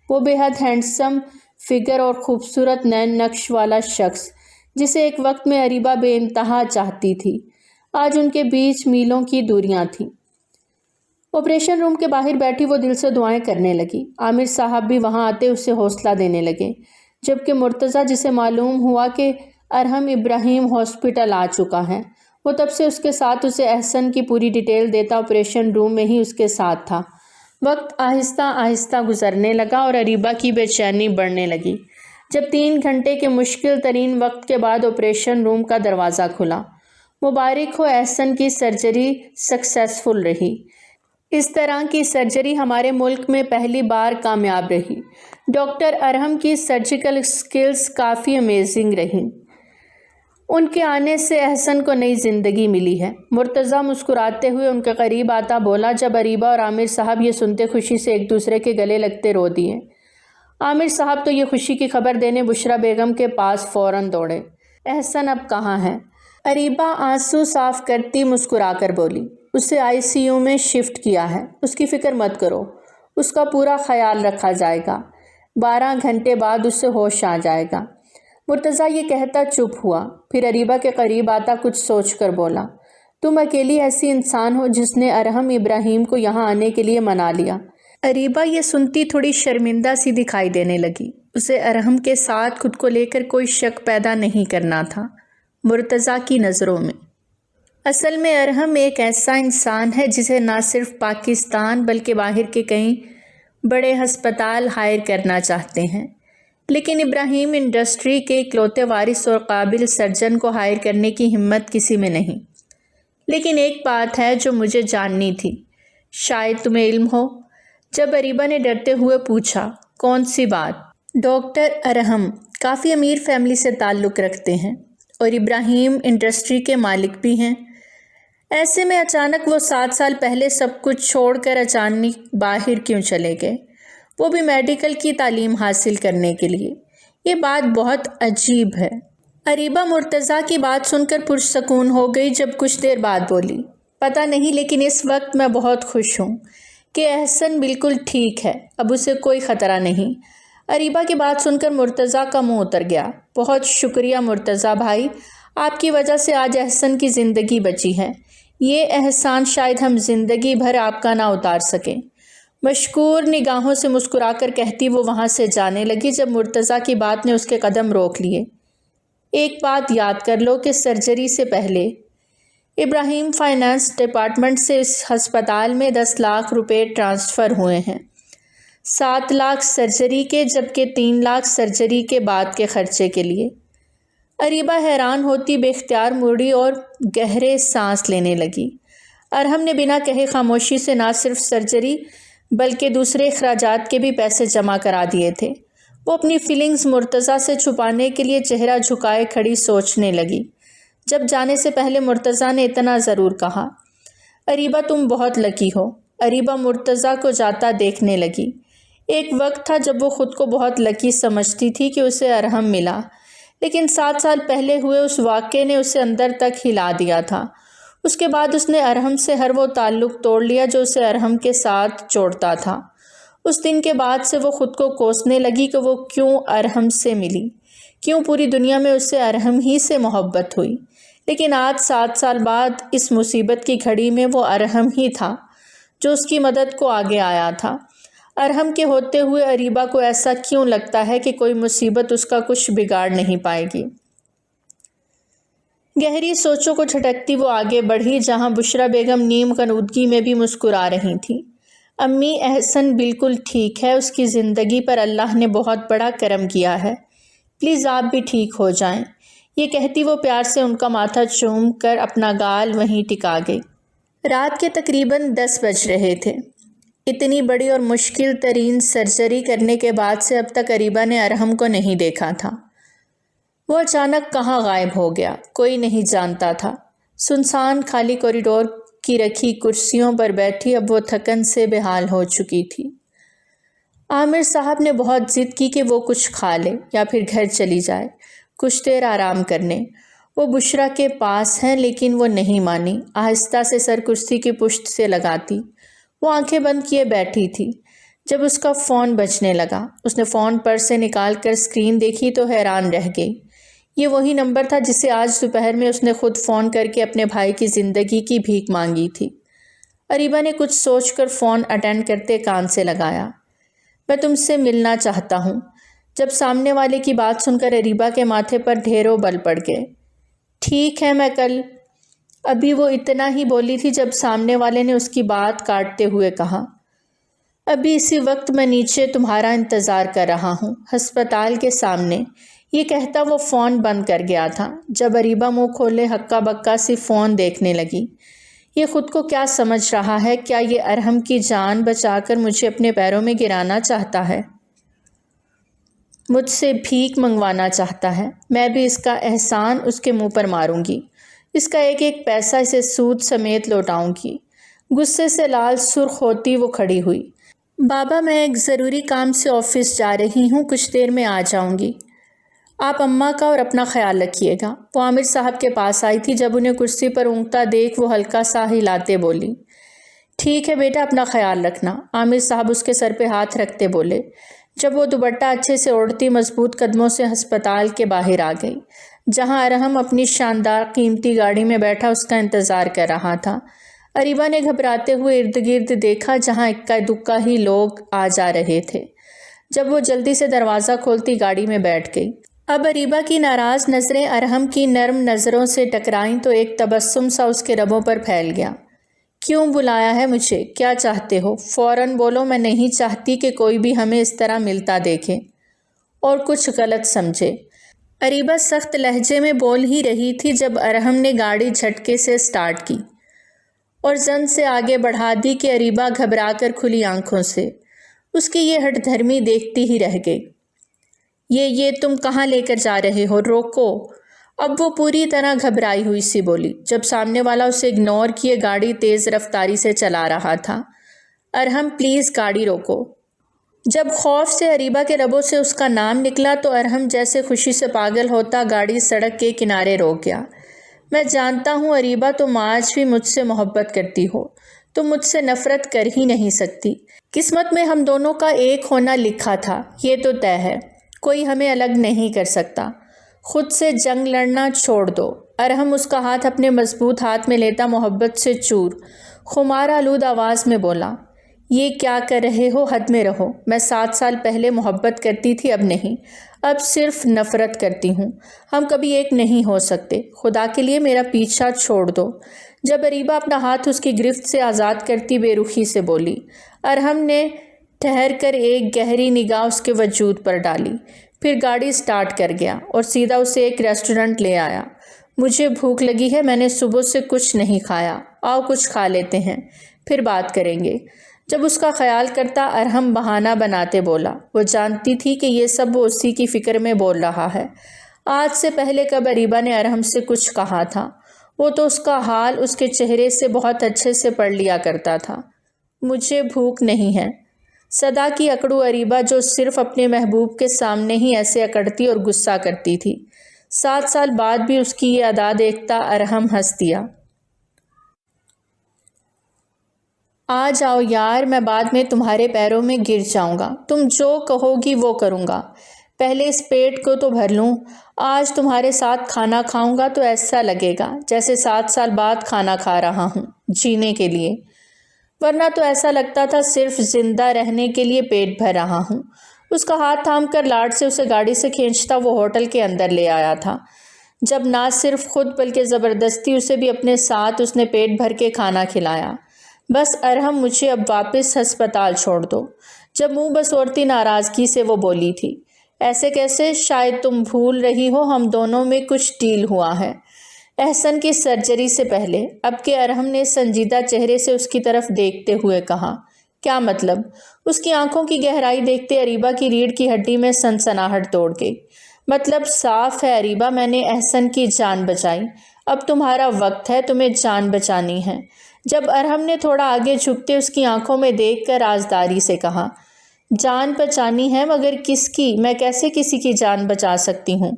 وہ بے حد ہینڈسم فگر اور خوبصورت نین نقش والا شخص جسے ایک وقت میں اریبہ بے انتہا چاہتی تھی، آج ان کے بیچ میلوں کی دوریاں تھیں۔ آپریشن روم کے باہر بیٹھی وہ دل سے دعائیں کرنے لگی۔ عامر صاحب بھی وہاں آتے اسے حوصلہ دینے لگے، جبکہ مرتضیٰ جسے معلوم ہوا کہ ارحم ابراہیم ہاسپٹل آ چکا ہے، وہ تب سے اس کے ساتھ اسے احسن کی پوری ڈیٹیل دیتا آپریشن روم میں ہی اس کے ساتھ تھا۔ وقت آہستہ آہستہ گزرنے لگا اور اریبہ کی بے چینی بڑھنے لگی جب 3 گھنٹے کے مشکل ترین وقت کے بعد آپریشن روم کا دروازہ کھلا۔ مبارک ہو، احسن کی سرجری سکسیسفل رہی۔ اس طرح کی سرجری ہمارے ملک میں پہلی بار کامیاب رہی۔ ڈاکٹر ارحم کی سرجیکل سکلز کافی امیزنگ رہیں۔ ان کے آنے سے احسن کو نئی زندگی ملی ہے۔ مرتضیٰ مسکراتے ہوئے ان کے قریب آتا بولا۔ جب اریبہ اور عامر صاحب یہ سنتے خوشی سے ایک دوسرے کے گلے لگتے رو دیے۔ عامر صاحب تو یہ خوشی کی خبر دینے بشریٰ بیگم کے پاس فوراً دوڑے۔ احسن اب کہاں ہے؟ اریبہ آنسو صاف کرتی مسکرا کر بولی۔ اسے ICU میں شفٹ کیا ہے، اس کی فکر مت کرو، اس کا پورا خیال رکھا جائے گا، 12 گھنٹے بعد اسے ہوش آ جائے گا۔ مرتضیٰ یہ کہتا چپ ہوا، پھر اریبہ کے قریب آتا کچھ سوچ کر بولا، تم اکیلی ایسی انسان ہو جس نے ارحم ابراہیم کو یہاں آنے کے لیے منا لیا۔ اریبہ یہ سنتی تھوڑی شرمندہ سی دکھائی دینے لگی۔ اسے ارحم کے ساتھ خود کو لے کر کوئی شک پیدا نہیں کرنا تھا مرتضیٰ کی نظروں میں۔ اصل میں ارحم ایک ایسا انسان ہے جسے نہ صرف پاکستان بلکہ باہر کے کئی بڑے ہسپتال ہائر کرنا چاہتے ہیں، لیکن ابراہیم انڈسٹری کے اکلوتے وارث اور قابل سرجن کو ہائر کرنے کی ہمت کسی میں نہیں۔ لیکن ایک بات ہے جو مجھے جاننی تھی، شاید تمہیں علم ہو۔ جب اریبہ نے ڈرتے ہوئے پوچھا، کون سی بات؟ ڈاکٹر ارحم کافی امیر فیملی سے تعلق رکھتے ہیں اور ابراہیم انڈسٹری کے مالک بھی ہیں۔ ایسے میں اچانک وہ 7 سال پہلے سب کچھ چھوڑ کر اچانک باہر کیوں چلے گئے، وہ بھی میڈیکل کی تعلیم حاصل کرنے کے لیے؟ یہ بات بہت عجیب ہے۔ اریبہ مرتضیٰ کی بات سن کر پرسکون ہو گئی۔ جب کچھ دیر بعد بولی، پتہ نہیں لیکن اس وقت میں بہت خوش ہوں کہ احسن بالکل ٹھیک ہے، اب اسے کوئی خطرہ نہیں۔ اریبہ کی بات سن کر مرتضیٰ کا منہ اتر گیا۔ بہت شکریہ مرتضیٰ بھائی، آپ کی وجہ سے آج احسن کی زندگی بچی ہے، یہ احسان شاید ہم زندگی بھر آپ کا نہ اتار سکیں۔ مشکور نگاہوں سے مسکرا کر کہتی وہ وہاں سے جانے لگی جب مرتضیٰ کی بات نے اس کے قدم روک لیے۔ ایک بات یاد کر لو کہ سرجری سے پہلے ابراہیم فائنانس ڈپارٹمنٹ سے اس ہسپتال میں 10 لاکھ روپے ٹرانسفر ہوئے ہیں، 7 لاکھ سرجری کے جبکہ 3 لاکھ سرجری کے بعد کے خرچے کے لیے۔ اریبہ حیران ہوتی بے اختیار مڑی اور گہرے سانس لینے لگی۔ ارحم نے بنا کہے خاموشی سے نہ صرف سرجری بلکہ دوسرے اخراجات کے بھی پیسے جمع کرا دیے تھے۔ وہ اپنی فیلنگز مرتضیٰ سے چھپانے کے لیے چہرہ جھکائے کھڑی سوچنے لگی۔ جب جانے سے پہلے مرتضیٰ نے اتنا ضرور کہا، اریبہ تم بہت لکی ہو۔ اریبہ مرتضیٰ کو جاتا دیکھنے لگی۔ ایک وقت تھا جب وہ خود کو بہت لکی سمجھتی تھی کہ اسے ارحم ملا، لیکن 7 سال پہلے ہوئے اس واقعے نے اسے اندر تک ہلا دیا تھا۔ اس کے بعد اس نے ارحم سے ہر وہ تعلق توڑ لیا جو اسے ارحم کے ساتھ جوڑتا تھا۔ اس دن کے بعد سے وہ خود کو کوسنے لگی کہ وہ کیوں ارحم سے ملی، کیوں پوری دنیا میں اس سے ارحم ہی سے محبت ہوئی۔ لیکن آج 7 سال بعد اس مصیبت کی گھڑی میں وہ ارحم ہی تھا جو اس کی مدد کو آگے آیا تھا۔ ارحم کے ہوتے ہوئے اریبہ کو ایسا کیوں لگتا ہے کہ کوئی مصیبت اس کا کچھ بگاڑ نہیں پائے گی؟ گہری سوچوں کو جھٹکتی وہ آگے بڑھی جہاں بشریٰ بیگم نیم غنودگی میں بھی مسکرا رہی تھیں۔ امی احسن بالکل ٹھیک ہے، اس کی زندگی پر اللہ نے بہت بڑا کرم کیا ہے، پلیز آپ بھی ٹھیک ہو جائیں۔ یہ کہتی وہ پیار سے ان کا ماتھا چوم کر اپنا گال وہیں ٹکا گئی۔ رات کے تقریباً 10 بج رہے تھے۔ اتنی بڑی اور مشکل ترین سرجری کرنے کے بعد سے اب تک اریبہ نے ارحم کو نہیں دیکھا تھا۔ وہ اچانک کہاں غائب ہو گیا کوئی نہیں جانتا تھا۔ سنسان خالی کوریڈور کی رکھی کرسیوں پر بیٹھی اب وہ تھکن سے بے حال ہو چکی تھی۔ عامر صاحب نے بہت ضد کی کہ وہ کچھ کھا لے یا پھر گھر چلی جائے کچھ دیر آرام کرنے۔ وہ بشریٰ کے پاس ہیں لیکن وہ نہیں مانی۔ آہستہ سے سر کرسی کی پشت سے لگاتی وہ آنکھیں بند کیے بیٹھی تھی جب اس کا فون بجنے لگا۔ اس نے فون پرس سے نکال کر اسکرین دیکھی تو حیران رہ گئی۔ یہ وہی نمبر تھا جس سے آج دوپہر میں اس نے خود فون کر کے اپنے بھائی کی زندگی کی بھیک مانگی تھی۔ اریبہ نے کچھ سوچ کر فون اٹینڈ کرتے کان سے لگایا۔ میں تم سے ملنا چاہتا ہوں۔ جب سامنے والے کی بات سن کر اریبہ کے ماتھے پر ڈھیروں بل پڑ گئے۔ ٹھیک ہے میں کل۔ ابھی وہ اتنا ہی بولی تھی جب سامنے والے نے اس کی بات کاٹتے ہوئے کہا، ابھی اسی وقت میں نیچے تمہارا انتظار کر رہا ہوں ہسپتال کے سامنے۔ یہ کہتا وہ فون بند کر گیا تھا۔ جب اریبہ منہ کھولے ہکا بکا سی فون دیکھنے لگی۔ یہ خود کو کیا سمجھ رہا ہے؟ کیا یہ ارحم کی جان بچا کر مجھے اپنے پیروں میں گرانا چاہتا ہے؟ مجھ سے بھیک منگوانا چاہتا ہے، میں بھی اس کا احسان اس کے منہ پر ماروں گی، اس کا ایک ایک پیسہ اسے سود سمیت لوٹاؤں گی۔ غصے سے لال سرخ ہوتی وہ کھڑی ہوئی۔ بابا میں ایک ضروری کام سے آفس جا رہی ہوں، کچھ دیر میں آ جاؤں گی، آپ اماں کا اور اپنا خیال رکھیے گا۔ وہ عامر صاحب کے پاس آئی تھی، جب انہیں کرسی پر اونگتا دیکھ وہ ہلکا سا ہلاتے بولی، ٹھیک ہے بیٹا، اپنا خیال رکھنا۔ عامر صاحب اس کے سر پہ ہاتھ رکھتے بولے۔ جب وہ دوپٹہ اچھے سے اوڑھتی مضبوط قدموں سے ہسپتال کے باہر آ گئی، جہاں ارحم اپنی شاندار قیمتی گاڑی میں بیٹھا اس کا انتظار کر رہا تھا، اریبہ نے گھبراتے ہوئے ارد گرد دیکھا، جہاں اکا دکا ہی لوگ آ جا رہے تھے۔ جب وہ جلدی سے دروازہ کھولتی گاڑی میں بیٹھ گئی۔ اب اریبہ کی ناراض نظریں ارحم کی نرم نظروں سے ٹکرائیں تو ایک تبسم سا اس کے لبوں پر پھیل گیا۔ کیوں بلایا ہے مجھے؟ کیا چاہتے ہو؟ فوراً بولو، میں نہیں چاہتی کہ کوئی بھی ہمیں اس طرح ملتا دیکھے اور کچھ غلط سمجھے۔ اریبہ سخت لہجے میں بول ہی رہی تھی جب ارحم نے گاڑی جھٹکے سے سٹارٹ کی اور زن سے آگے بڑھا دی کہ اریبہ گھبرا کر کھلی آنکھوں سے اس کی یہ ہٹ دھرمی دیکھتی ہی رہ گئی۔ یہ تم کہاں لے کر جا رہے ہو؟ روکو۔ اب وہ پوری طرح گھبرائی ہوئی سی بولی، جب سامنے والا اسے اگنور کیے گاڑی تیز رفتاری سے چلا رہا تھا۔ ارحم پلیز گاڑی روکو۔ جب خوف سے اریبہ کے لبوں سے اس کا نام نکلا تو ارحم جیسے خوشی سے پاگل ہوتا گاڑی سڑک کے کنارے روک گیا۔ میں جانتا ہوں اریبہ، تم آج بھی مجھ سے محبت کرتی ہو، تم مجھ سے نفرت کر ہی نہیں سکتی۔ قسمت میں ہم دونوں کا ایک ہونا لکھا تھا، یہ تو طے ہے، کوئی ہمیں الگ نہیں کر سکتا۔ خود سے جنگ لڑنا چھوڑ دو۔ ارحم اس کا ہاتھ اپنے مضبوط ہاتھ میں لیتا محبت سے چور خمار آلود آواز میں بولا، یہ کیا کر رہے ہو؟ حد میں رہو۔ میں 7 سال پہلے محبت کرتی تھی، اب نہیں، اب صرف نفرت کرتی ہوں۔ ہم کبھی ایک نہیں ہو سکتے، خدا کے لیے میرا پیچھا چھوڑ دو۔ جب اریبہ اپنا ہاتھ اس کی گرفت سے آزاد کرتی بے رخی سے بولی، ارحم نے ٹھہر کر ایک گہری نگاہ اس کے وجود پر ڈالی، پھر گاڑی سٹارٹ کر گیا اور سیدھا اسے ایک ریسٹورنٹ لے آیا۔ مجھے بھوک لگی ہے، میں نے صبح سے کچھ نہیں کھایا، آؤ کچھ کھا لیتے ہیں، پھر بات کریں گے۔ جب اس کا خیال کرتا ارحم بہانہ بناتے بولا، وہ جانتی تھی کہ یہ سب وہ اسی کی فکر میں بول رہا ہے۔ آج سے پہلے کب اریبہ نے ارحم سے کچھ کہا تھا؟ وہ تو اس کا حال اس کے چہرے سے بہت اچھے سے پڑھ لیا کرتا تھا۔ مجھے بھوک نہیں ہے، صدا کی اکڑو اریبہ، جو صرف اپنے محبوب کے سامنے ہی ایسے اکڑتی اور غصہ کرتی تھی۔ 7 سال بعد بھی اس کی یہ ادا دیکھتا ارحم ہنس دیا۔ آ جاؤ یار، میں بعد میں تمہارے پیروں میں گر جاؤں گا، تم جو کہو گی وہ کروں گا، پہلے اس پیٹ کو تو بھر لوں۔ آج تمہارے ساتھ کھانا کھاؤں گا تو ایسا لگے گا جیسے 7 سال بعد کھانا کھا رہا ہوں، جینے کے لیے، ورنہ تو ایسا لگتا تھا صرف زندہ رہنے کے لیے پیٹ بھر رہا ہوں۔ اس کا ہاتھ تھام کر لاڈ سے اسے گاڑی سے کھینچتا وہ ہوٹل کے اندر لے آیا تھا، جب نہ صرف خود بلکہ زبردستی اسے بھی اپنے ساتھ اس نے پیٹ بھر کے کھانا کھلایا۔ بس ارحم، مجھے اب واپس ہسپتال چھوڑ دو۔ جب منہ بسورتی ناراضگی سے وہ بولی تھی، ایسے کیسے؟ شاید تم بھول رہی ہو ہم دونوں میں کچھ ڈیل ہوا ہے، احسن کی سرجری سے پہلے۔ اب کے ارحم نے سنجیدہ چہرے سے اس کی طرف دیکھتے ہوئے کہا، کیا مطلب؟ اس کی آنکھوں کی گہرائی دیکھتے اریبہ کی ریڑھ کی ہڈی میں سنسناہٹ دوڑ گئی۔ مطلب صاف ہے اریبہ، میں نے احسن کی جان بچائی، اب تمہارا وقت ہے، تمہیں جان بچانی ہے۔ جب ارحم نے تھوڑا آگے جھکتے اس کی آنکھوں میں دیکھ کر رازداری سے کہا، جان بچانی ہے مگر کس کی؟ میں کیسے کسی کی جان بچا سکتی ہوں؟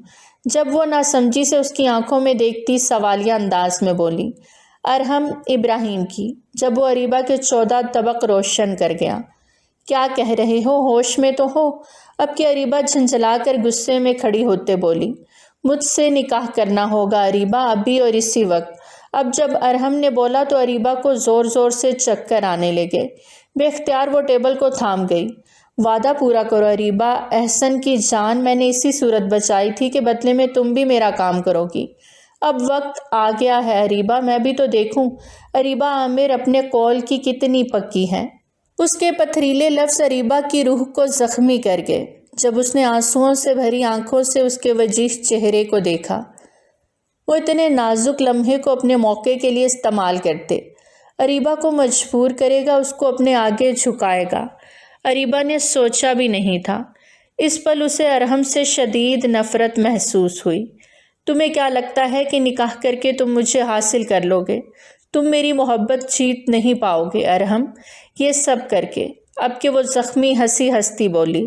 جب وہ ناسمجھی سے اس کی آنکھوں میں دیکھتی سوالیہ انداز میں بولی، ارحم، ابراہیم کی۔ جب وہ اریبہ کے 14 طبق روشن کر گیا۔ کیا کہہ رہے ہو؟ ہوش میں تو ہو؟ اب کہ اریبہ جھنجھلا کر غصے میں کھڑی ہوتے بولی، مجھ سے نکاح کرنا ہوگا اریبہ، ابھی اور اسی وقت۔ اب جب ارحم نے بولا تو اریبہ کو زور زور سے چکر آنے لگے، بے اختیار وہ ٹیبل کو تھام گئی۔ وعدہ پورا کرو اریبہ، احسن کی جان میں نے اسی صورت بچائی تھی کہ بدلے میں تم بھی میرا کام کرو گی۔ اب وقت آ گیا ہے اریبہ، میں بھی تو دیکھوں اریبہ عامر اپنے قول کی کتنی پکی ہے۔ اس کے پتھریلے لفظ اریبہ کی روح کو زخمی کر گئے جب اس نے آنسوؤں سے بھری آنکھوں سے اس کے وجیح چہرے کو دیکھا۔ وہ اتنے نازک لمحے کو اپنے موقع کے لیے استعمال کرتے، اریبہ کو مجبور کرے گا، اس کو اپنے آگے جھکائے گا۔ اریبہ نے سوچا بھی نہیں تھا اس پل اسے ارحم سے شدید نفرت محسوس ہوئی۔ تمہیں کیا لگتا ہے کہ نکاح کر کے تم مجھے حاصل کر لو گے؟ تم میری محبت جیت نہیں پاؤ گے ارحم، یہ سب کر کے۔ اب کہ وہ زخمی ہنسی ہنستی بولی،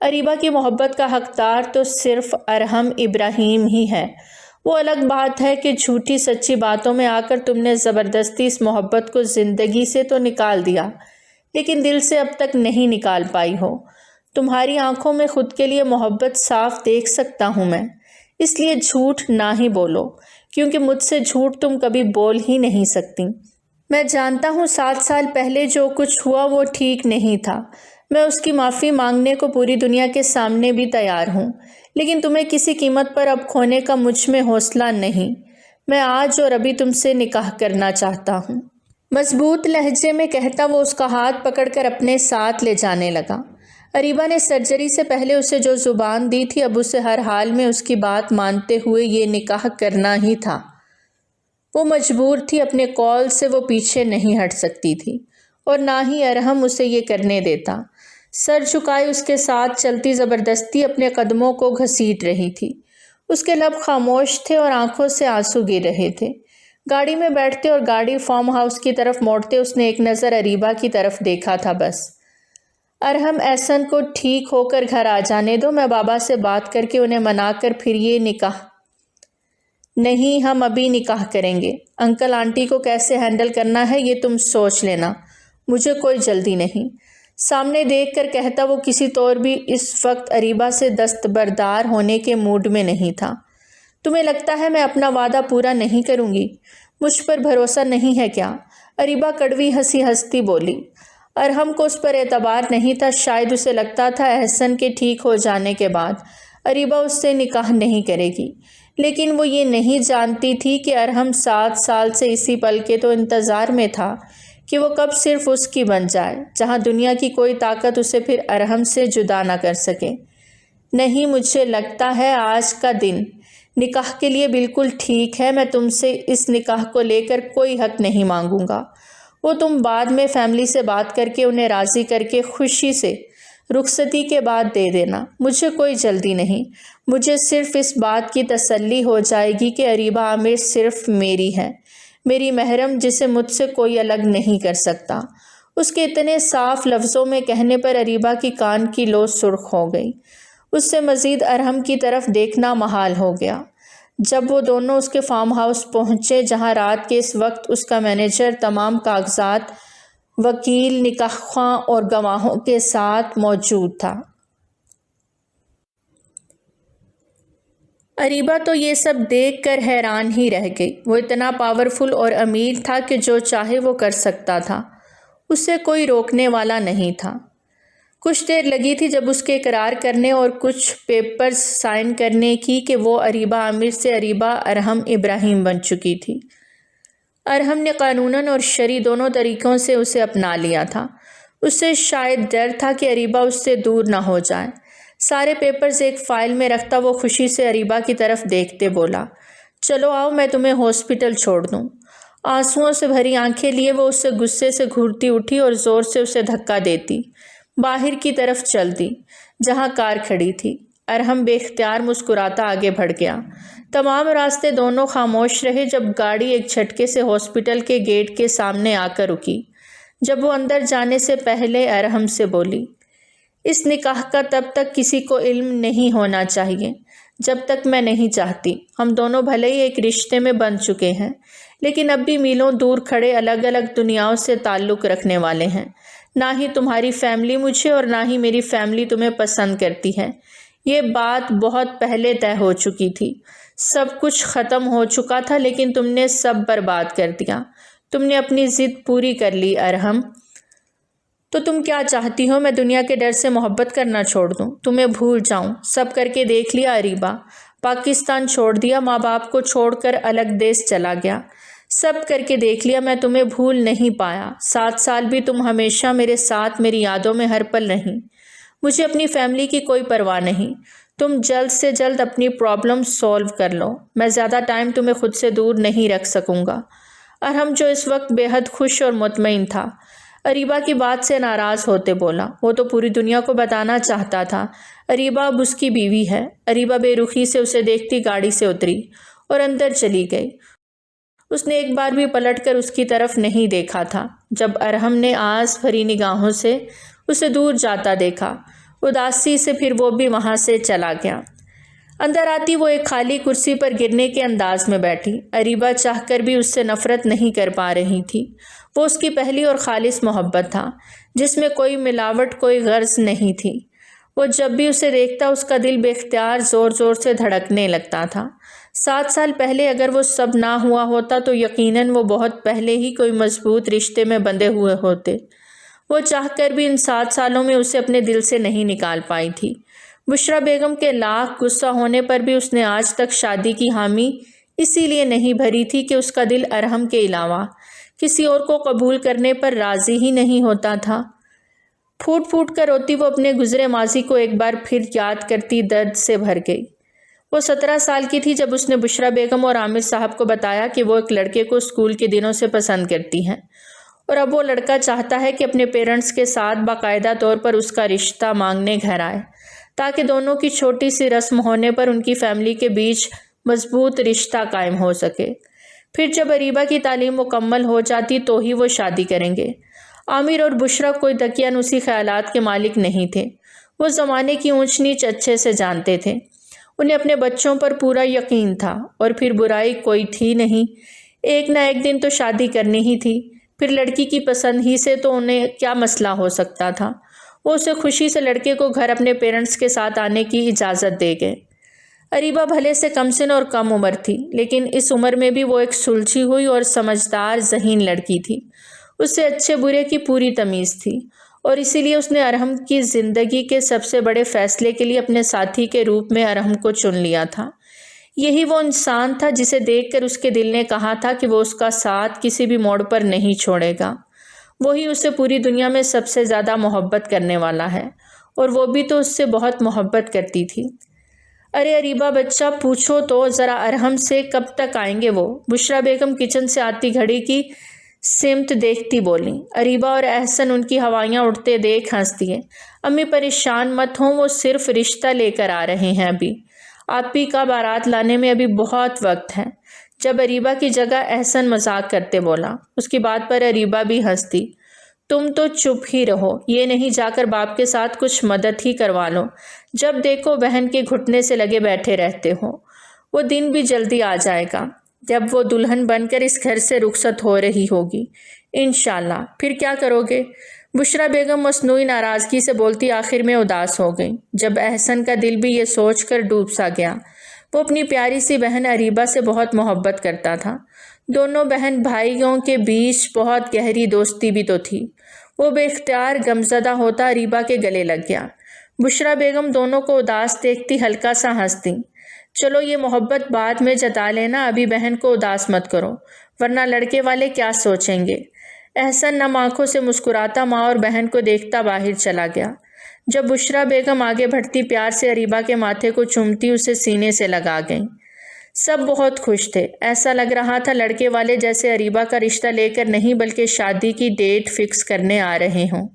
اریبہ کی محبت کا حقدار تو صرف ارحم ابراہیم ہی ہے۔ وہ الگ بات ہے کہ جھوٹی سچی باتوں میں آ کر تم نے زبردستی اس محبت کو زندگی سے تو نکال دیا، لیکن دل سے اب تک نہیں نکال پائی ہو۔ تمہاری آنکھوں میں خود کے لیے محبت صاف دیکھ سکتا ہوں میں، اس لیے جھوٹ نہ ہی بولو، کیونکہ مجھ سے جھوٹ تم کبھی بول ہی نہیں سکتی۔ میں جانتا ہوں 7 سال پہلے جو کچھ ہوا وہ ٹھیک نہیں تھا، میں اس کی معافی مانگنے کو پوری دنیا کے سامنے بھی تیار ہوں، لیکن تمہیں کسی قیمت پر اب کھونے کا مجھ میں حوصلہ نہیں۔ میں آج اور ابھی تم سے نکاح کرنا چاہتا ہوں۔ مضبوط لہجے میں کہتا وہ اس کا ہاتھ پکڑ کر اپنے ساتھ لے جانے لگا۔ اریبہ نے سرجری سے پہلے اسے جو زبان دی تھی اب اسے ہر حال میں اس کی بات مانتے ہوئے یہ نکاح کرنا ہی تھا۔ وہ مجبور تھی، اپنے قول سے وہ پیچھے نہیں ہٹ سکتی تھی، اور نہ ہی ارحم اسے یہ کرنے دیتا۔ سر جھکائے اس کے ساتھ چلتی زبردستی اپنے قدموں کو گھسیٹ رہی تھی۔ اس کے لب خاموش تھے اور آنکھوں سے آنسو گر رہے تھے۔ گاڑی میں بیٹھتے اور گاڑی فارم ہاؤس کی طرف موڑتے اس نے ایک نظر اریبہ کی طرف دیکھا تھا بس۔ ارحم احسن کو ٹھیک ہو کر گھر آ جانے دو، میں بابا سے بات کر کے انہیں منا کر پھر یہ نکاح۔ نہیں، ہم ابھی نکاح کریں گے۔ انکل آنٹی کو کیسے ہینڈل کرنا ہے یہ تم سوچ لینا، مجھے کوئی جلدی نہیں۔ سامنے دیکھ کر کہتا وہ کسی طور بھی اس وقت اریبہ سے دستبردار ہونے کے موڈ میں نہیں تھا۔ تمہیں لگتا ہے میں اپنا وعدہ پورا نہیں کروں گی؟ مجھ پر بھروسہ نہیں ہے کیا؟ اریبہ کڑوی ہنسی ہنستی بولی۔ ارحم کو اس پر اعتبار نہیں تھا، شاید اسے لگتا تھا احسن کے ٹھیک ہو جانے کے بعد اریبہ اس سے نکاح نہیں کرے گی، لیکن وہ یہ نہیں جانتی تھی کہ ارحم 7 سال سے اسی پل کے تو انتظار میں تھا کہ وہ کب صرف اس کی بن جائے، جہاں دنیا کی کوئی طاقت اسے پھر ارحم سے جدا نہ کر سکے۔ نہیں، مجھے لگتا ہے آج کا دن نکاح کے لیے بالکل ٹھیک ہے۔ میں تم سے اس نکاح کو لے کر کوئی حق نہیں مانگوں گا، وہ تم بعد میں فیملی سے بات کر کے انہیں راضی کر کے خوشی سے رخصتی کے بعد دے دینا۔ مجھے کوئی جلدی نہیں، مجھے صرف اس بات کی تسلی ہو جائے گی کہ اریبہ عامر صرف میری ہے، میری محرم، جسے مجھ سے کوئی الگ نہیں کر سکتا۔ اس کے اتنے صاف لفظوں میں کہنے پر اریبہ کی کان کی لو سرخ ہو گئی۔ اس سے مزید ارحم کی طرف دیکھنا محال ہو گیا۔ جب وہ دونوں اس کے فارم ہاؤس پہنچے، جہاں رات کے اس وقت اس کا مینیجر تمام کاغذات، وکیل، نکاح خواں اور گواہوں کے ساتھ موجود تھا، اریبہ تو یہ سب دیکھ کر حیران ہی رہ گئی۔ وہ اتنا پاورفل اور امیر تھا کہ جو چاہے وہ کر سکتا تھا، اسے کوئی روکنے والا نہیں تھا۔ کچھ دیر لگی تھی جب اس کے اقرار کرنے اور کچھ پیپرز سائن کرنے کی کہ وہ اریبہ عامر سے اریبہ ارحم ابراہیم بن چکی تھی۔ ارحم نے قانوناً اور شرعی دونوں طریقوں سے اسے اپنا لیا تھا۔ اسے شاید ڈر تھا کہ اریبہ اس سے دور نہ ہو جائے۔ سارے پیپرز ایک فائل میں رکھتا وہ خوشی سے اریبہ کی طرف دیکھتے بولا، چلو آؤ میں تمہیں ہاسپٹل چھوڑ دوں۔ آنسوؤں سے بھری آنکھیں لیے وہ اس سے غصے سے گھورتی اٹھی اور زور سے اسے دھکا دیتی باہر کی طرف چل دی، جہاں کار کھڑی تھی۔ ارحم بے اختیار مسکراتا آگے بڑھ گیا۔ تمام راستے دونوں خاموش رہے جب گاڑی ایک جھٹکے سے ہاسپٹل کے گیٹ کے سامنے آ کر رکی۔ جب وہ اندر جانے سے پہلے ارحم سے بولی، اس نکاح کا تب تک کسی کو علم نہیں ہونا چاہیے جب تک میں نہیں چاہتی۔ ہم دونوں بھلے ہی ایک رشتے میں بندھ چکے ہیں، لیکن اب بھی میلوں دور کھڑے الگ الگ دنیاؤں سے تعلق رکھنے والے ہیں۔ نہ ہی تمہاری فیملی مجھے اور نہ ہی میری فیملی تمہیں پسند کرتی ہے۔ یہ بات بہت پہلے طے ہو چکی تھی، سب کچھ ختم ہو چکا تھا، لیکن تم نے سب برباد کر دیا۔ تم نے اپنی ضد پوری کر لی ارحم۔ تو تم کیا چاہتی ہو؟ میں دنیا کے ڈر سے محبت کرنا چھوڑ دوں، تمہیں بھول جاؤں؟ سب کر کے دیکھ لیا اریبہ، پاکستان چھوڑ دیا، ماں باپ کو چھوڑ کر الگ دیس چلا گیا، سب کر کے دیکھ لیا، میں تمہیں بھول نہیں پایا۔ 7 سال بھی تم ہمیشہ میرے ساتھ، میری یادوں میں ہر پل رہیں۔ مجھے اپنی فیملی کی کوئی پرواہ نہیں۔ تم جلد سے جلد اپنی پرابلم سولو کر لو، میں زیادہ ٹائم تمہیں خود سے دور نہیں رکھ سکوں گا۔ ارحم جو اس وقت بے حد خوش اور مطمئن تھا، اریبہ کی بات سے ناراض ہوتے بولا، وہ تو پوری دنیا کو بتانا چاہتا تھا اریبہ اب اس کی بیوی ہے۔ اریبہ بے رخی سے اسے دیکھتی گاڑی سے اتری اور اندر چلی گئی۔ اس نے ایک بار بھی پلٹ کر اس کی طرف نہیں دیکھا تھا۔ جب ارحم نے آس بھری نگاہوں سے اسے دور جاتا دیکھا، اداسی سے پھر وہ بھی وہاں سے چلا گیا۔ اندر آتی وہ ایک خالی کرسی پر گرنے کے انداز میں بیٹھی۔ اریبہ چاہ کر بھی اس سے نفرت نہیں کر پا رہی تھی۔ وہ اس کی پہلی اور خالص محبت تھا، جس میں کوئی ملاوٹ، کوئی غرض نہیں تھی۔ وہ جب بھی اسے دیکھتا اس کا دل بے اختیار زور زور سے دھڑکنے لگتا تھا۔ 7 سال پہلے اگر وہ سب نہ ہوا ہوتا تو یقیناً وہ بہت پہلے ہی کوئی مضبوط رشتے میں بندھے ہوئے ہوتے۔ وہ چاہ کر بھی ان 7 سالوں میں اسے اپنے دل سے نہیں نکال پائی تھی۔ بشریٰ بیگم کے لاکھ غصہ ہونے پر بھی اس نے آج تک شادی کی حامی اسی لیے نہیں بھری تھی کہ اس کا دل ارحم کے علاوہ کسی اور کو قبول کرنے پر راضی ہی نہیں ہوتا تھا۔ پھوٹ پھوٹ کر روتی وہ اپنے گزرے ماضی کو ایک بار پھر یاد کرتی درد سے بھر گئی۔ وہ 17 سال کی تھی جب اس نے بشریٰ بیگم اور عامر صاحب کو بتایا کہ وہ ایک لڑکے کو اسکول کے دنوں سے پسند کرتی ہیں، اور اب وہ لڑکا چاہتا ہے کہ اپنے پیرنٹس کے ساتھ باقاعدہ طور پر اس کا رشتہ مانگنے گھر آئے، تاکہ دونوں کی چھوٹی سی رسم ہونے پر ان کی فیملی کے بیچ مضبوط رشتہ قائم ہو سکے۔ پھر جب اریبہ کی تعلیم مکمل ہو جاتی تو ہی وہ شادی کریں گے۔ عامر اور بشریٰ کوئی دقیانوسی خیالات کے مالک نہیں تھے۔ وہ زمانے کی اونچ نیچ اچھے سے جانتے تھے۔ انہیں اپنے بچوں پر پورا یقین تھا، اور پھر برائی کوئی تھی نہیں۔ ایک نہ ایک دن تو شادی کرنی ہی تھی۔ پھر لڑکی کی پسند ہی سے تو انہیں کیا مسئلہ ہو سکتا تھا۔ وہ اسے خوشی سے لڑکے کو گھر اپنے پیرنٹس کے ساتھ آنے کی اجازت دے گئے۔ اریبہ بھلے سے کم سن اور کم عمر تھی، لیکن اس عمر میں بھی وہ ایک سلجھی ہوئی اور سمجھدار ذہین لڑکی تھی۔ اس سے اچھے برے کی پوری تمیز تھی، اور اسی لیے اس نے ارحم کی زندگی کے سب سے بڑے فیصلے کے لیے اپنے ساتھی کے روپ میں ارحم کو چن لیا تھا۔ یہی وہ انسان تھا جسے دیکھ کر اس کے دل نے کہا تھا کہ وہ اس کا ساتھ کسی بھی موڑ پر نہیں چھوڑے گا۔ وہی اسے پوری دنیا میں سب سے زیادہ محبت کرنے والا ہے، اور وہ بھی تو اس سے بہت محبت کرتی تھی۔ ارے اریبہ بچہ، پوچھو تو ذرا ارحم سے کب تک آئیں گے وہ؟ بشریٰ بیگم کچن سے آتی گھڑی کی سمت دیکھتی بولی۔ اریبہ اور احسن ان کی ہوائیاں اڑتے دیکھ ہنس دیے۔ امی پریشان مت ہوں، وہ صرف رشتہ لے کر آ رہے ہیں ابھی۔ آپی کا بارات لانے میں ابھی بہت وقت ہے۔ جب اریبہ کی جگہ احسن مذاق کرتے بولا، اس کی بات پر اریبہ بھی ہنس دی۔ تم تو چپ ہی رہو، یہ نہیں جا کر باپ کے ساتھ کچھ مدد ہی کروا لو، جب دیکھو بہن کے گھٹنے سے لگے بیٹھے رہتے ہو۔ وہ دن بھی جلدی آ جائے گا جب وہ دلہن بن کر اس گھر سے رخصت ہو رہی ہوگی، انشاءاللہ۔ پھر کیا کرو گے؟ بشریٰ بیگم مصنوعی ناراضگی سے بولتی آخر میں اداس ہو گئی۔ جب احسن کا دل بھی یہ سوچ کر ڈوب سا گیا۔ وہ اپنی پیاری سی بہن اریبہ سے بہت محبت کرتا تھا۔ دونوں بہن بھائیوں کے بیچ بہت گہری دوستی بھی تو تھی۔ وہ بے اختیار غمزدہ ہوتا اریبہ کے گلے لگ گیا۔ بشریٰ بیگم دونوں کو اداس دیکھتی ہلکا سا ہنس دیں۔ چلو یہ محبت بعد میں جتا لینا، ابھی بہن کو اداس مت کرو، ورنہ لڑکے والے کیا سوچیں گے۔ احسن نم آنکھوں سے مسکراتا ماں اور بہن کو دیکھتا باہر چلا گیا۔ جب بشریٰ بیگم آگے بڑھتی پیار سے اریبہ کے ماتھے کو چومتی اسے سینے سے لگا گئیں۔ سب بہت خوش تھے۔ ایسا لگ رہا تھا لڑکے والے جیسے اریبہ کا رشتہ لے کر نہیں بلکہ شادی کی ڈیٹ فکس کرنے آ رہے ہوں۔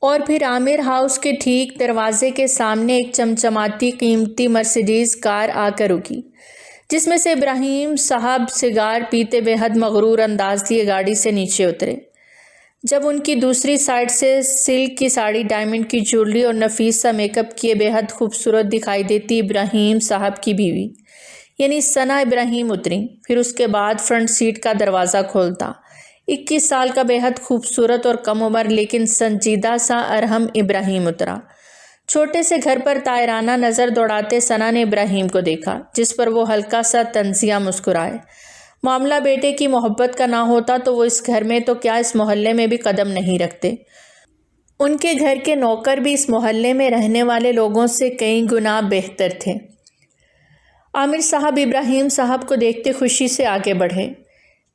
اور پھر عامر ہاؤس کے ٹھیک دروازے کے سامنے ایک چمچماتی قیمتی مرسیڈیز کار آ کر رکی، جس میں سے ابراہیم صاحب سگار پیتے بے حد مغرور انداز لیے گاڑی سے نیچے اترے۔ جب ان کی دوسری سائڈ سے سلک کی ساڑی، ڈائمنڈ کی جویلری اور نفیس سا میک اپ کیے بے حد خوبصورت دکھائی دیتی ابراہیم صاحب کی بیوی یعنی ثنا ابراہیم اتری۔ پھر اس کے بعد فرنٹ سیٹ کا دروازہ کھولتا 21 سال کا بے حد خوبصورت اور کم عمر لیکن سنجیدہ سا ارحم ابراہیم اترا۔ چھوٹے سے گھر پر طائرانہ نظر دوڑاتے ثنا نے ابراہیم کو دیکھا، جس پر وہ ہلکا سا طنزیہ مسکرائے۔ معاملہ بیٹے کی محبت کا نہ ہوتا تو وہ اس گھر میں تو کیا اس محلے میں بھی قدم نہیں رکھتے۔ ان کے گھر کے نوکر بھی اس محلے میں رہنے والے لوگوں سے کئی گنا بہتر تھے۔ عامر صاحب ابراہیم صاحب کو دیکھتے خوشی سے آگے بڑھے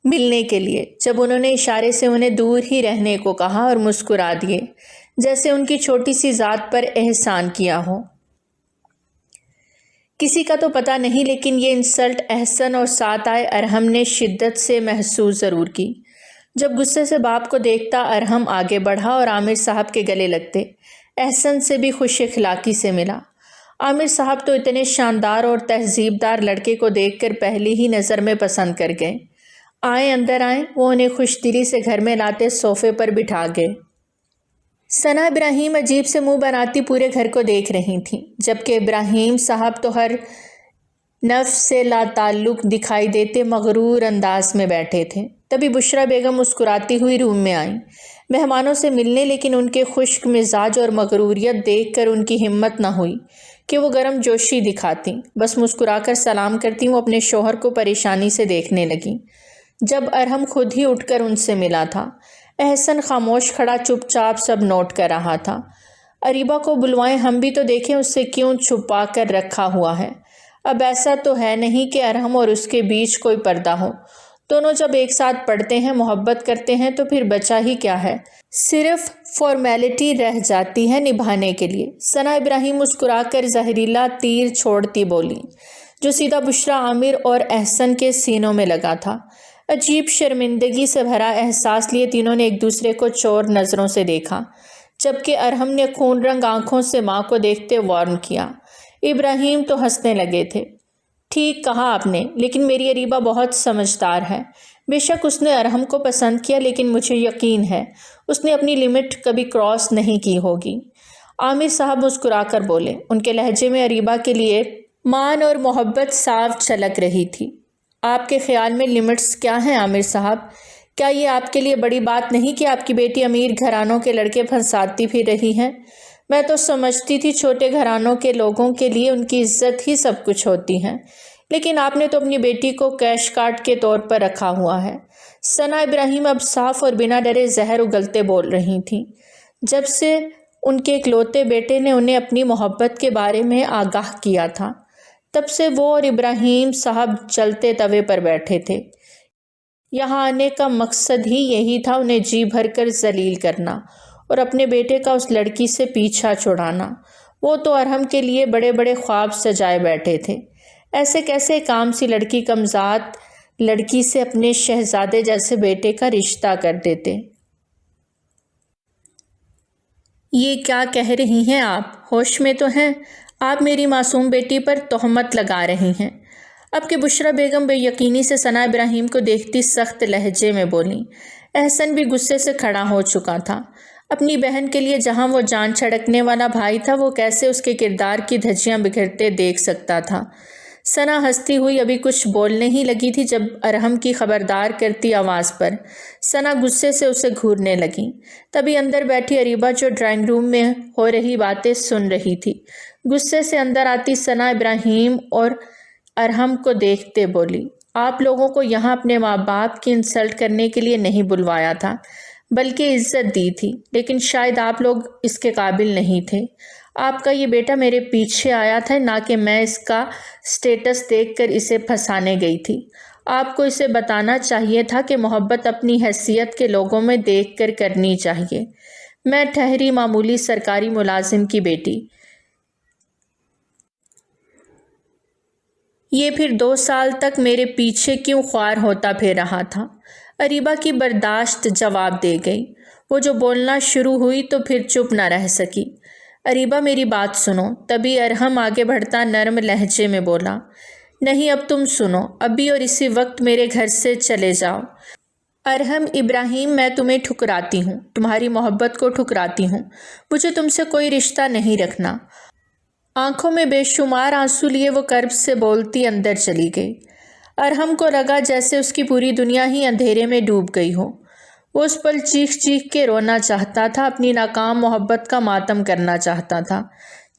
ملنے کے لیے۔ جب انہوں نے اشارے سے انہیں دور ہی رہنے کو کہا اور مسکرا دیے، جیسے ان کی چھوٹی سی ذات پر احسان کیا ہو۔ کسی کا تو پتہ نہیں، لیکن یہ انسلٹ احسن اور ساتھ آئے ارحم نے شدت سے محسوس ضرور کی۔ جب غصے سے باپ کو دیکھتا ارحم آگے بڑھا اور عامر صاحب کے گلے لگتے۔ احسن سے بھی خوش اخلاقی سے ملا۔ عامر صاحب تو اتنے شاندار اور تہذیب دار لڑکے کو دیکھ کر پہلی ہی نظر میں پسند کر گئے۔ آئیں اندر آئیں، وہ انہیں خوش دلی سے گھر میں لاتے صوفے پر بٹھا گئے۔ ثنا ابراہیم عجیب سے منہ بناتی پورے گھر کو دیکھ رہی تھیں، جبکہ ابراہیم صاحب تو ہر نفس سے لا تعلق دکھائی دیتے مغرور انداز میں بیٹھے تھے۔ تبھی بشریٰ بیگم مسکراتی ہوئی روم میں آئیں مہمانوں سے ملنے، لیکن ان کے خشک مزاج اور مغروریت دیکھ کر ان کی ہمت نہ ہوئی کہ وہ گرم جوشی دکھاتیں۔ بس مسکرا کر سلام کرتی وہ اپنے شوہر کو پریشانی سے دیکھنے لگیں۔ جب ارحم خود ہی اٹھ کر ان سے ملا تھا، احسن خاموش کھڑا چپ چاپ سب نوٹ کر رہا تھا۔ اریبہ کو بلوائیں، ہم بھی تو دیکھیں اس سے کیوں چھپا کر رکھا ہوا ہے۔ اب ایسا تو ہے نہیں کہ ارحم اور اس کے بیچ کوئی پردہ ہو، دونوں جب ایک ساتھ پڑھتے ہیں، محبت کرتے ہیں تو پھر بچا ہی کیا ہے، صرف فارمیلٹی رہ جاتی ہے نبھانے کے لیے۔ ثنا ابراہیم مسکرا کر زہریلا تیر چھوڑتی بولی، جو سیدھا بشریٰ، عامر اور احسن کے سینوں میں لگا تھا۔ عجیب شرمندگی سے بھرا احساس لیے تینوں نے ایک دوسرے کو چور نظروں سے دیکھا، جبکہ ارحم نے خون رنگ آنکھوں سے ماں کو دیکھتے وارن کیا۔ ابراہیم تو ہنسنے لگے تھے۔ ٹھیک کہا آپ نے، لیکن میری اریبہ بہت سمجھدار ہے۔ بے شک اس نے ارحم کو پسند کیا، لیکن مجھے یقین ہے اس نے اپنی لمٹ کبھی کراس نہیں کی ہوگی۔ عامر صاحب مسکرا کر بولے، ان کے لہجے میں اریبہ کے لیے مان اور محبت صاف چھلک رہی تھی۔ آپ کے خیال میں لمٹس کیا ہیں عامر صاحب؟ کیا یہ آپ کے لیے بڑی بات نہیں کہ آپ کی بیٹی امیر گھرانوں کے لڑکے پھنساتی پھر رہی ہے؟ میں تو سمجھتی تھی چھوٹے گھرانوں کے لوگوں کے لیے ان کی عزت ہی سب کچھ ہوتی ہے، لیکن آپ نے تو اپنی بیٹی کو کیش کارڈ کے طور پر رکھا ہوا ہے۔ ثنا ابراہیم اب صاف اور بنا ڈرے زہر اگلتے بول رہی تھیں۔ جب سے ان کے اکلوتے بیٹے نے انہیں اپنی محبت کے بارے میں آگاہ کیا تھا، تب سے وہ اور ابراہیم صاحب جلتے توے پر بیٹھے تھے۔ یہاں آنے کا مقصد ہی یہی تھا، انہیں جی بھر کر ذلیل کرنا اور اپنے بیٹے کا اس لڑکی سے پیچھا چھڑانا۔ وہ تو ارحم کے لیے بڑے بڑے خواب سجائے بیٹھے تھے۔ ایسے کیسے کام سی لڑکی کمذات لڑکی سے اپنے شہزادے جیسے بیٹے کا رشتہ کر دیتے۔ یہ کیا کہہ رہی ہیں آپ؟ ہوش میں تو ہیں؟ آپ میری معصوم بیٹی پر تہمت لگا رہی ہیں۔ اب کہ بشریٰ بیگم بے یقینی سے ثنا ابراہیم کو دیکھتی سخت لہجے میں بولیں۔ احسن بھی غصے سے کھڑا ہو چکا تھا۔ اپنی بہن کے لیے جہاں وہ جان چھڑکنے والا بھائی تھا، وہ کیسے اس کے کردار کی دھجیاں بکھرتے دیکھ سکتا تھا۔ ثنا ہنستی ہوئی ابھی کچھ بولنے ہی لگی تھی جب ارحم کی خبردار کرتی آواز پر ثنا غصے سے اسے گھورنے لگی۔ تبھی اندر بیٹھی اریبہ، جو ڈرائنگ روم میں ہو رہی باتیں سن رہی تھی، غصے سے اندر آتی ثنا ابراہیم اور ارحم کو دیکھتے بولی، آپ لوگوں کو یہاں اپنے ماں باپ کی انسلٹ کرنے کے لیے نہیں بلوایا تھا، بلکہ عزت دی تھی، لیکن شاید آپ لوگ اس کے قابل نہیں تھے۔ آپ کا یہ بیٹا میرے پیچھے آیا تھا، نہ کہ میں اس کا سٹیٹس دیکھ کر اسے پھنسانے گئی تھی۔ آپ کو اسے بتانا چاہیے تھا کہ محبت اپنی حیثیت کے لوگوں میں دیکھ کر کرنی چاہیے۔ میں ٹھہری معمولی سرکاری ملازم کی بیٹی، یہ پھر 2 سال تک میرے پیچھے کیوں خوار ہوتا پھر رہا تھا؟ اریبہ کی برداشت جواب دے گئی۔ وہ جو بولنا شروع ہوئی تو پھر چپ نہ رہ سکی۔ اریبہ میری بات سنو۔ تبھی ارحم آگے بڑھتا نرم لہجے میں بولا، نہیں اب تم سنو، ابھی اور اسی وقت میرے گھر سے چلے جاؤ۔ ارحم، ابراہیم، میں تمہیں ٹھکراتی ہوں، تمہاری محبت کو ٹھکراتی ہوں، مجھے تم سے کوئی رشتہ نہیں رکھنا۔ آنکھوں میں بے شمار آنسو لیے وہ کرب سے بولتی اندر چلی گئی۔ ارحم کو لگا جیسے اس کی پوری دنیا ہی اندھیرے میں ڈوب گئی ہو۔ وہ اس پل چیخ چیخ کے رونا چاہتا تھا، اپنی ناکام محبت کا ماتم کرنا چاہتا تھا۔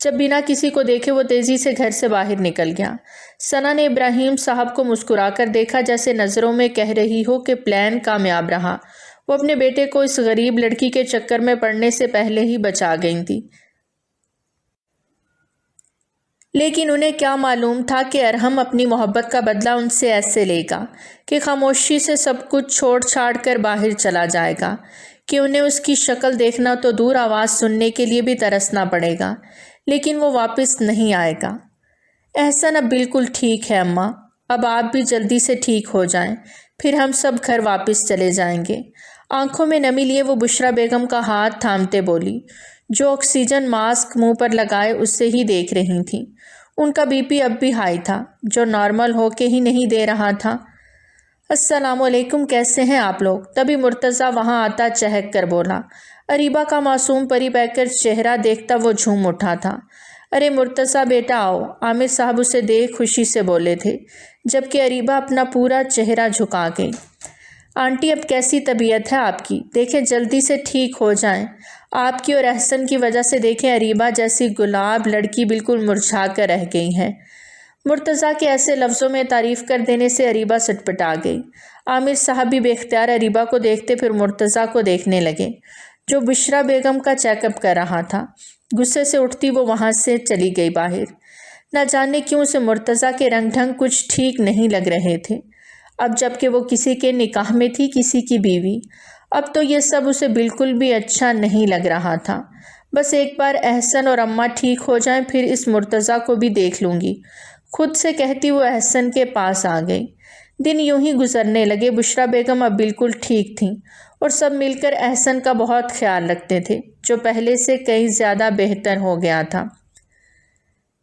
جب بنا کسی کو دیکھے وہ تیزی سے گھر سے باہر نکل گیا۔ ثنا نے ابراہیم صاحب کو مسکرا کر دیکھا، جیسے نظروں میں کہہ رہی ہو کہ پلان کامیاب رہا، وہ اپنے بیٹے کو اس غریب لڑکی کے چکر میں پڑنے سے پہلے ہی بچا گئی تھی۔ لیکن انہیں کیا معلوم تھا کہ ارحم اپنی محبت کا بدلہ ان سے ایسے لے گا کہ خاموشی سے سب کچھ چھوڑ چھاڑ کر باہر چلا جائے گا، کہ انہیں اس کی شکل دیکھنا تو دور، آواز سننے کے لیے بھی ترسنا پڑے گا، لیکن وہ واپس نہیں آئے گا۔ احسن اب بالکل ٹھیک ہے اماں، اب آپ بھی جلدی سے ٹھیک ہو جائیں، پھر ہم سب گھر واپس چلے جائیں گے۔ آنکھوں میں نمی لیے وہ بشرا بیگم کا ہاتھ تھامتے بولی، جو آکسیجن ماسک منہ پر لگائے اسے ہی دیکھ رہی تھیں۔ ان کا بی پی اب بھی ہائی تھا، جو نارمل ہو کے ہی نہیں دے رہا تھا۔ السلام علیکم، کیسے ہیں آپ لوگ؟ تبھی مرتضیٰ وہاں آتا چہک کر بولا۔ اریبہ کا معصوم پری پیکر چہرہ دیکھتا وہ جھوم اٹھا تھا۔ ارے مرتضیٰ بیٹا آؤ، عامر صاحب اسے دیکھ خوشی سے بولے تھے، جبکہ اریبہ اپنا پورا چہرہ جھکا گئی۔ آنٹی اب کیسی طبیعت ہے آپ کی؟ دیکھیں جلدی سے ٹھیک ہو جائیں۔ آپ کی اور احسن کی وجہ سے دیکھیں اریبہ جیسی گلاب لڑکی بالکل مرجھا کر رہ گئی ہے۔ مرتضیٰ کے ایسے لفظوں میں تعریف کر دینے سے اریبہ سٹپٹا گئی۔ عامر صاحب بھی بے اختیار اریبہ کو دیکھتے پھر مرتضیٰ کو دیکھنے لگے، جو بشرا بیگم کا چیک اپ کر رہا تھا۔ غصے سے اٹھتی وہ وہاں سے چلی گئی باہر۔ نہ جانے کیوں اسے مرتضیٰ کے رنگ ڈھنگ کچھ ٹھیک نہیں لگ رہے تھے، اب جب کہ وہ کسی کے نکاح میں تھی، کسی کی بیوی۔ اب تو یہ سب اسے بالکل بھی اچھا نہیں لگ رہا تھا۔ بس ایک بار احسن اور اماں ٹھیک ہو جائیں پھر اس مرتضیٰ کو بھی دیکھ لوں گی، خود سے کہتی وہ احسن کے پاس آ گئی۔ دن یوں ہی گزرنے لگے۔ بشرا بیگم اب بالکل ٹھیک تھیں اور سب مل کر احسن کا بہت خیال رکھتے تھے، جو پہلے سے کئی زیادہ بہتر ہو گیا تھا۔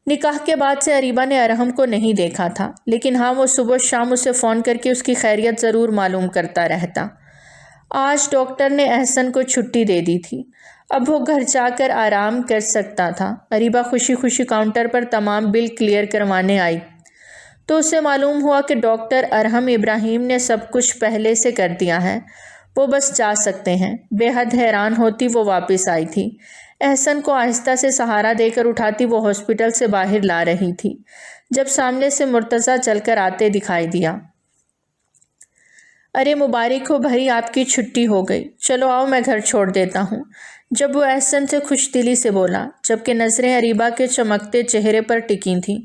نکاح کے بعد سے اریبہ نے ارحم کو نہیں دیکھا تھا، لیکن ہاں وہ صبح شام اسے فون کر کے اس کی خیریت ضرور معلوم کرتا رہتا۔ آج ڈاکٹر نے احسن کو چھٹی دے دی تھی، اب وہ گھر جا کر آرام کر سکتا تھا۔ اریبہ خوشی خوشی کاؤنٹر پر تمام بل کلیئر کروانے آئی تو اسے معلوم ہوا کہ ڈاکٹر ارحم ابراہیم نے سب کچھ پہلے سے کر دیا ہے، وہ بس جا سکتے ہیں۔ بے حد حیران ہوتی وہ واپس آئی تھی۔ احسن کو آہستہ سے سہارا دے کر اٹھاتی وہ ہاسپٹل سے باہر لا رہی تھی، جب سامنے سے مرتضیٰ چل کر آتے دکھائی دیا۔ ارے مبارک ہو بھائی، آپ کی چھٹی ہو گئی، چلو آؤ میں گھر چھوڑ دیتا ہوں، جب وہ احسن سے خوش دلی سے بولا، جبکہ نظریں اریبہ کے چمکتے چہرے پر ٹکی تھیں۔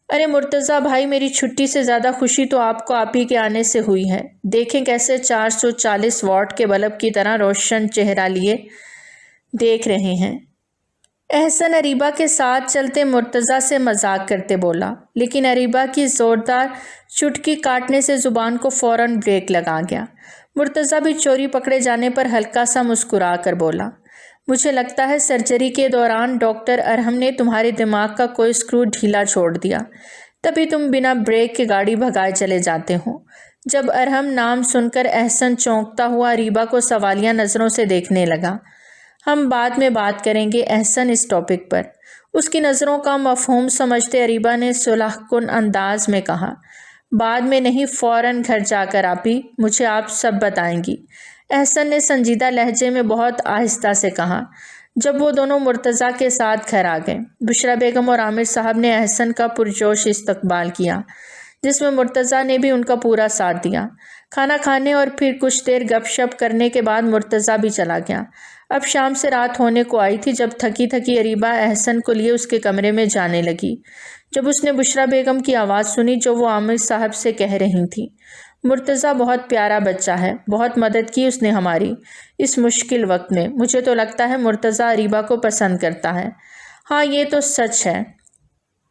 ارے مرتضیٰ بھائی، میری چھٹی سے زیادہ خوشی تو آپ کو آپ ہی کے آنے سے ہوئی ہے۔ دیکھیں کیسے 440 واٹ کے بلب کی طرح روشن چہرہ لیے دیکھ رہے ہیں۔ احسن اریبہ کے ساتھ چلتے مرتضیٰ سے مذاق کرتے بولا، لیکن اریبہ کی زوردار چٹکی کاٹنے سے زبان کو فوراً بریک لگا گیا۔ مرتضیٰ بھی چوری پکڑے جانے پر ہلکا سا مسکرا کر بولا، مجھے لگتا ہے سرجری کے دوران ڈاکٹر ارحم نے تمہارے دماغ کا کوئی اسکرو ڈھیلا چھوڑ دیا، تبھی تم بنا بریک کے گاڑی بھگائے چلے جاتے ہو۔ جب ارحم نام سن کر احسن چونکتا ہوا اریبہ کو سوالیہ نظروں سے دیکھنے لگا۔ ہم بعد میں بات کریں گے احسن اس ٹاپک پر، اس کی نظروں کا مفہوم سمجھتے اریبہ نے صلح کن انداز میں کہا۔ بعد میں نہیں، فوراً گھر جا کر آپی مجھے آپ سب بتائیں گی، احسن نے سنجیدہ لہجے میں بہت آہستہ سے کہا، جب وہ دونوں مرتضیٰ کے ساتھ گھر آ گئے۔ بشرا بیگم اور عامر صاحب نے احسن کا پرجوش استقبال کیا، جس میں مرتضیٰ نے بھی ان کا پورا ساتھ دیا۔ کھانا کھانے اور پھر کچھ دیر گپ شپ کرنے کے بعد مرتضیٰ بھی چلا گیا۔ اب شام سے رات ہونے کو آئی تھی جب تھکی تھکی اریبہ احسن کو لیے اس کے کمرے میں جانے لگی، جب اس نے بشرا بیگم کی آواز سنی جو وہ عامر صاحب سے کہہ رہی تھی، مرتضیٰ بہت پیارا بچہ ہے، بہت مدد کی اس نے ہماری اس مشکل وقت میں، مجھے تو لگتا ہے مرتضیٰ اریبہ کو پسند کرتا ہے۔ ہاں یہ تو سچ ہے،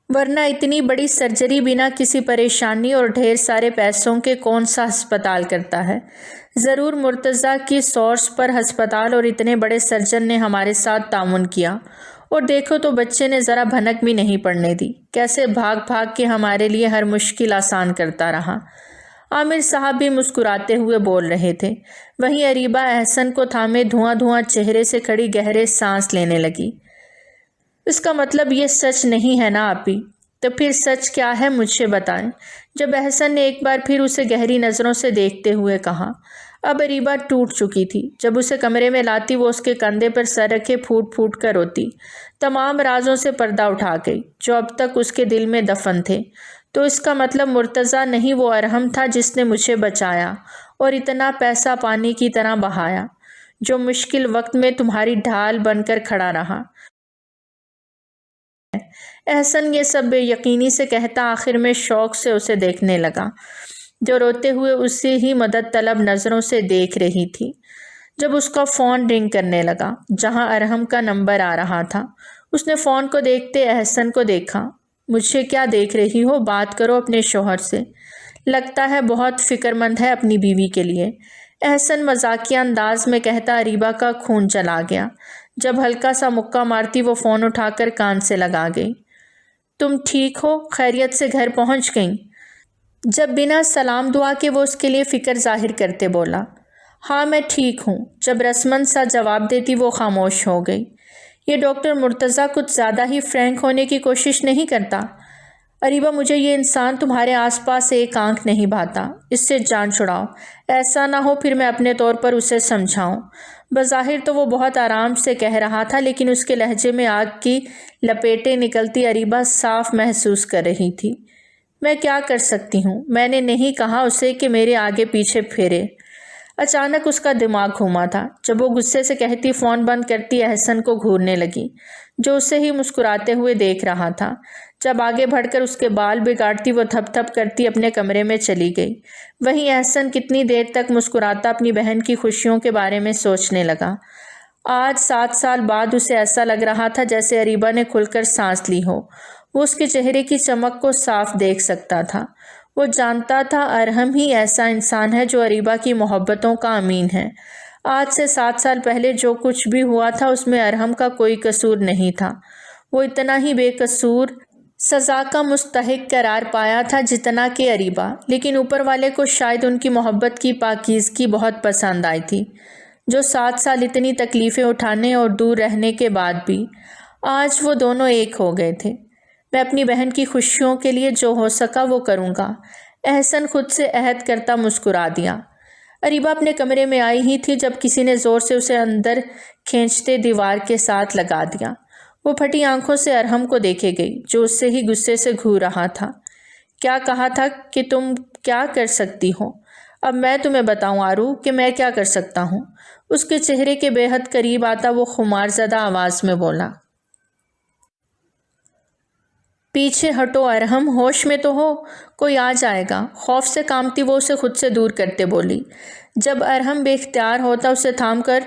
ورنہ اتنی بڑی سرجری بنا کسی پریشانی اور ڈھیر سارے پیسوں کے کون سا ہسپتال کرتا ہے؟ ضرور مرتضیٰ کی سورس پر ہسپتال اور اتنے بڑے سرجن نے ہمارے ساتھ تعاون کیا، اور دیکھو تو بچے نے ذرا بھنک بھی نہیں پڑنے دی، کیسے بھاگ بھاگ کے ہمارے لیے ہر مشکل آسان کرتا رہا۔ عامر صاحب بھی مسکراتے ہوئے بول رہے تھے، وہیں اریبہ احسن کو تھامے دھواں دھواں چہرے سے کھڑی گہرے سانس لینے لگی۔ اس کا مطلب یہ سچ نہیں ہے نا آپی؟ تو پھر سچ کیا ہے مجھے بتائیں، جب احسن نے ایک بار پھر اسے گہری نظروں سے دیکھتے ہوئے کہا۔ اب اریبہ ٹوٹ چکی تھی، جب اسے کمرے میں لاتی وہ اس کے کندھے پر سر رکھے پھوٹ پھوٹ کر روتی، تمام رازوں سے پردہ اٹھا گئی جو اب تک اس کے دل میں دفن تھے۔ تو اس کا مطلب مرتضیٰ نہیں، وہ ارحم تھا جس نے مجھے بچایا اور اتنا پیسہ پانی کی طرح بہایا، جو مشکل وقت میں تمہاری ڈھال بن کر کھڑا رہا۔ احسن یہ سب بے یقینی سے کہتا آخر میں شوق سے اسے دیکھنے لگا، جو روتے ہوئے اسے ہی مدد طلب نظروں سے دیکھ رہی تھی۔ جب اس کا فون رنگ کرنے لگا جہاں ارحم کا نمبر آ رہا تھا، اس نے فون کو دیکھتے احسن کو دیکھا۔ مجھے کیا دیکھ رہی ہو، بات کرو اپنے شوہر سے، لگتا ہے بہت فکر مند ہے اپنی بیوی کے لیے۔ احسن مذاقیہ انداز میں کہتا اریبہ کا خون چلا گیا۔ جب ہلکا سا مکہ مارتی وہ فون اٹھا کر کان سے لگا گئی۔ تم ٹھیک ہو؟ خیریت سے گھر پہنچ گئیں؟ جب بنا سلام دعا کے وہ اس کے لیے فکر ظاہر کرتے بولا۔ ہاں میں ٹھیک ہوں۔ جب رسمن سا جواب دیتی وہ خاموش ہو گئی۔ یہ ڈاکٹر مرتضیٰ کچھ زیادہ ہی فرینک ہونے کی کوشش نہیں کرتا؟ اریبہ مجھے یہ انسان تمہارے آس پاس ایک آنکھ نہیں بھاتا، اس سے جان چھڑاؤ، ایسا نہ ہو پھر میں اپنے طور پر اسے سمجھاؤں۔ بظاہر تو وہ بہت آرام سے کہہ رہا تھا لیکن اس کے لہجے میں آگ کی لپیٹیں نکلتی اریبہ صاف محسوس کر رہی تھی۔ میں کیا کر سکتی ہوں؟ میں نے نہیں کہا اسے کہ میرے آگے پیچھے پھیرے۔ اچانک اس کا دماغ گھوما تھا۔ جب وہ غصے سے کہتی فون بند کرتی احسن کو گھورنے لگی جو اسے ہی مسکراتے ہوئے دیکھ رہا تھا۔ جب آگے بڑھ کر اس کے بال بگاڑتی وہ تھپ تھپ کرتی اپنے کمرے میں چلی گئی۔ وہیں احسن کتنی دیر تک مسکراتا اپنی بہن کی خوشیوں کے بارے میں سوچنے لگا۔ آج 7 سال بعد اسے ایسا لگ رہا تھا جیسے اریبہ نے کھل کر سانس لی ہو۔ وہ اس کے چہرے کی چمک کو صاف دیکھ سکتا تھا۔ وہ جانتا تھا ارحم ہی ایسا انسان ہے جو اریبہ کی محبتوں کا امین ہے۔ آج سے 7 سال پہلے جو کچھ بھی ہوا تھا اس میں ارحم کا کوئی قصور نہیں تھا۔ وہ اتنا ہی بے قصور سزا کا مستحق قرار پایا تھا جتنا کہ اریبہ، لیکن اوپر والے کو شاید ان کی محبت کی پاکیزگی بہت پسند آئی تھی، جو 7 سال اتنی تکلیفیں اٹھانے اور دور رہنے کے بعد بھی آج وہ دونوں ایک ہو گئے تھے۔ میں اپنی بہن کی خوشیوں کے لیے جو ہو سکا وہ کروں گا، احسن خود سے عہد کرتا مسکرا دیا۔ اریبہ اپنے کمرے میں آئی ہی تھی جب کسی نے زور سے اسے اندر کھینچتے دیوار کے ساتھ لگا دیا۔ وہ پھٹی آنکھوں سے ارحم کو دیکھے گئی جو اس سے ہی غصے سے گھور رہا تھا۔ کیا کہا تھا کہ تم کیا کر سکتی ہو؟ اب میں تمہیں بتاؤں آرو کہ میں کیا کر سکتا ہوں؟ اس کے چہرے کے بے حد قریب آتا وہ خمار زدہ آواز میں بولا۔ پیچھے ہٹو ارحم، ہوش میں تو ہو، کوئی آ جائے گا۔ خوف سے کانپتی وہ اسے خود سے دور کرتے بولی۔ جب ارحم بے اختیار ہوتا اسے تھام کر